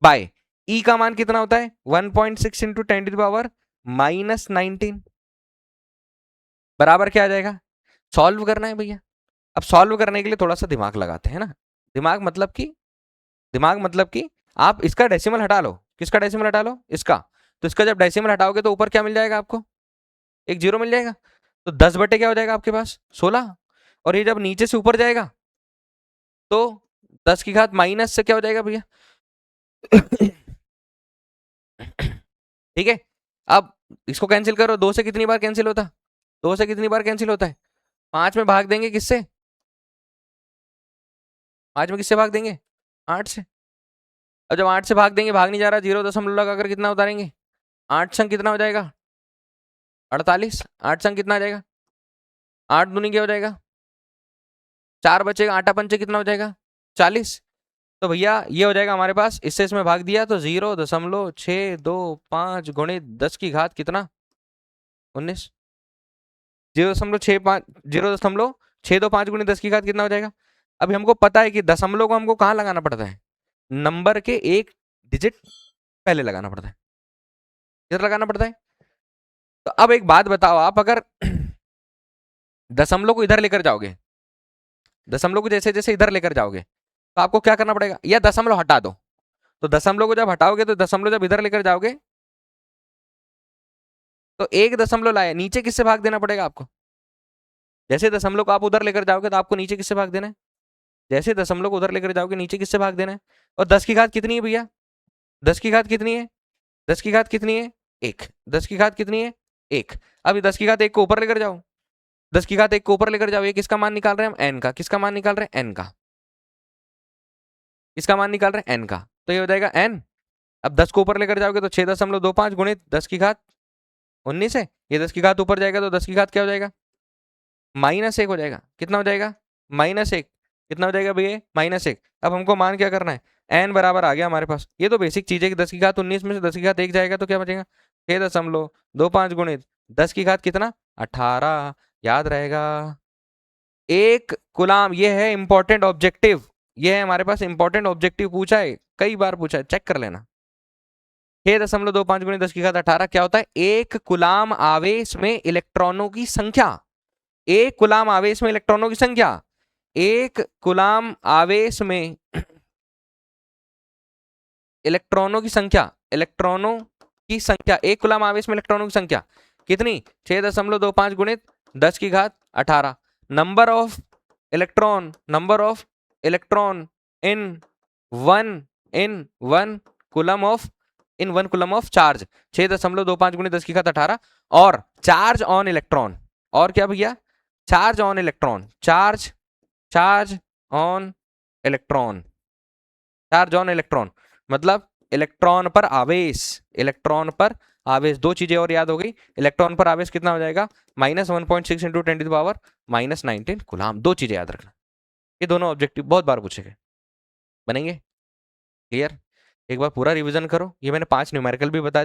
बाय ई का मान कितना होता है 1.6 इंटू 10⁻⁻19 बराबर क्या आ जाएगा। सॉल्व करना है भैया। अब सॉल्व करने के लिए थोड़ा सा दिमाग लगाते हैं ना। दिमाग मतलब कि, दिमाग मतलब कि आप इसका डेसिमल हटा लो, किसका डेसिमल हटा लो, इसका। तो इसका जब डेसिमल हटाओगे तो ऊपर क्या मिल जाएगा आपको, एक जीरो मिल जाएगा। तो 10 बटे क्या हो जाएगा आपके पास 16, और ये जब नीचे से ऊपर जाएगा तो 10 की घात माइनस से क्या हो जाएगा भैया। ठीक है, अब इसको कैंसिल करो, 2 से कितनी बार कैंसिल होता, 2 से कितनी बार कैंसिल होता है 5 में भाग देंगे किससे, 5 में किससे भाग देंगे 8 से। अब जब 8 से भाग देंगे, भाग नहीं जा रहा, 0 दशमलव लगाकर कितना उतारेंगे, 8 संग कितना हो जाएगा 48, 8 संग कितना आ जाएगा 8 दूनी क्या हो जाएगा 4 बचेगा, 8 पंचे कितना हो जाएगा 40। तो भैया ये हो जाएगा हमारे पास, इससे इसमें भाग दिया तो 0.625 गुणित 10 की घात कितना 19, 0.625 गुणित 10 की घात कितना हो जाएगा। अभी हमको पता है कि दशमलव को हमको कहाँ लगाना पड़ता है, नंबर के एक डिजिट पहले लगाना पड़ता है, किधर लगाना पड़ता है। तो अब एक बात बताओ, आप अगर दशमलव को इधर लेकर जाओगे, दशमलव को जैसे जैसे इधर लेकर जाओगे तो आपको क्या करना पड़ेगा, या दशमलव हटा दो। तो दशमलव को जब हटाओगे, तो दशमलव जब इधर लेकर जाओगे तो एक दशमलव लाए, नीचे किससे भाग देना पड़ेगा आपको। जैसे दशमलव को आप उधर लेकर जाओगे तो आपको नीचे किससे भाग देना है, जैसे दशमलव को उधर लेकर जाओगे नीचे किससे भाग देना है। और 10 की घात कितनी है भैया, 10 की घात कितनी है, 10 की घात कितनी है 1, 10 की घात कितनी है 1। अभी 10 की घात 1 को ऊपर लेकर जाओ, 10 की घात 1 को ऊपर लेकर जाओ, ये किसका मान निकाल रहे हैं हम, एन का। किसका मान निकाल रहे हैं, एन का। किसका मान निकाल रहे हैं, एन का। तो ये हो जाएगा एन। अब 10 को ऊपर लेकर जाओगे तो 6.25 गुणित 10 की घात 19 है, ये 10 की घात ऊपर जाएगा तो 10 की घात क्या हो जाएगा -1 हो जाएगा। कितना हो जाएगा -1, कितना हो जाएगा भैया -1। अब हमको मान क्या करना है, एन बराबर आ गया हमारे पास। ये तो बेसिक चीज है कि 10 की घात 19 में से 10 की घात 1 जाएगा तो क्या बचेगा 6.25 गुणित 10 की घात कितना 18, याद रहेगा। एक गुलाम, ये है इंपॉर्टेंट ऑब्जेक्टिव, ये है हमारे पास इंपॉर्टेंट ऑब्जेक्टिव, पूछा है कई बार, पूछा है, चेक कर लेना। 6.25 गुणित 10 की घात 18 क्या होता है, एक कुलाम आवेश में इलेक्ट्रॉनों की संख्या, एक कुलाम आवेश में इलेक्ट्रॉनों की संख्या, एक कुलाम आवेश में इलेक्ट्रॉनों की संख्या, इलेक्ट्रॉनों की संख्या, एक कुलाम आवेश में इलेक्ट्रॉनों की संख्या कितनी 6.25 गुणित 10 की घात 18। Number of electron, number of electron in one coulomb of, in 1 coulomb of charge 6.25 गुणित 10 की घात 18। और चार्ज ऑन इलेक्ट्रॉन, और क्या भैया charge on electron, charge, charge on electron, charge on electron मतलब इलेक्ट्रॉन पर आवेश, इलेक्ट्रॉन पर आवेश। दो चीजें और याद हो गई, इलेक्ट्रॉन पर आवेश कितना हो जाएगा -1.6 इंटू 10⁻⁻19 कूलाम। दो चीजें याद रखना, ये दोनों ऑब्जेक्टिव बहुत बार पूछे गए, बनेंगे। क्लियर, एक बार पूरा रिवीजन करो। ये मैंने 5 न्यूमेरिकल भी बता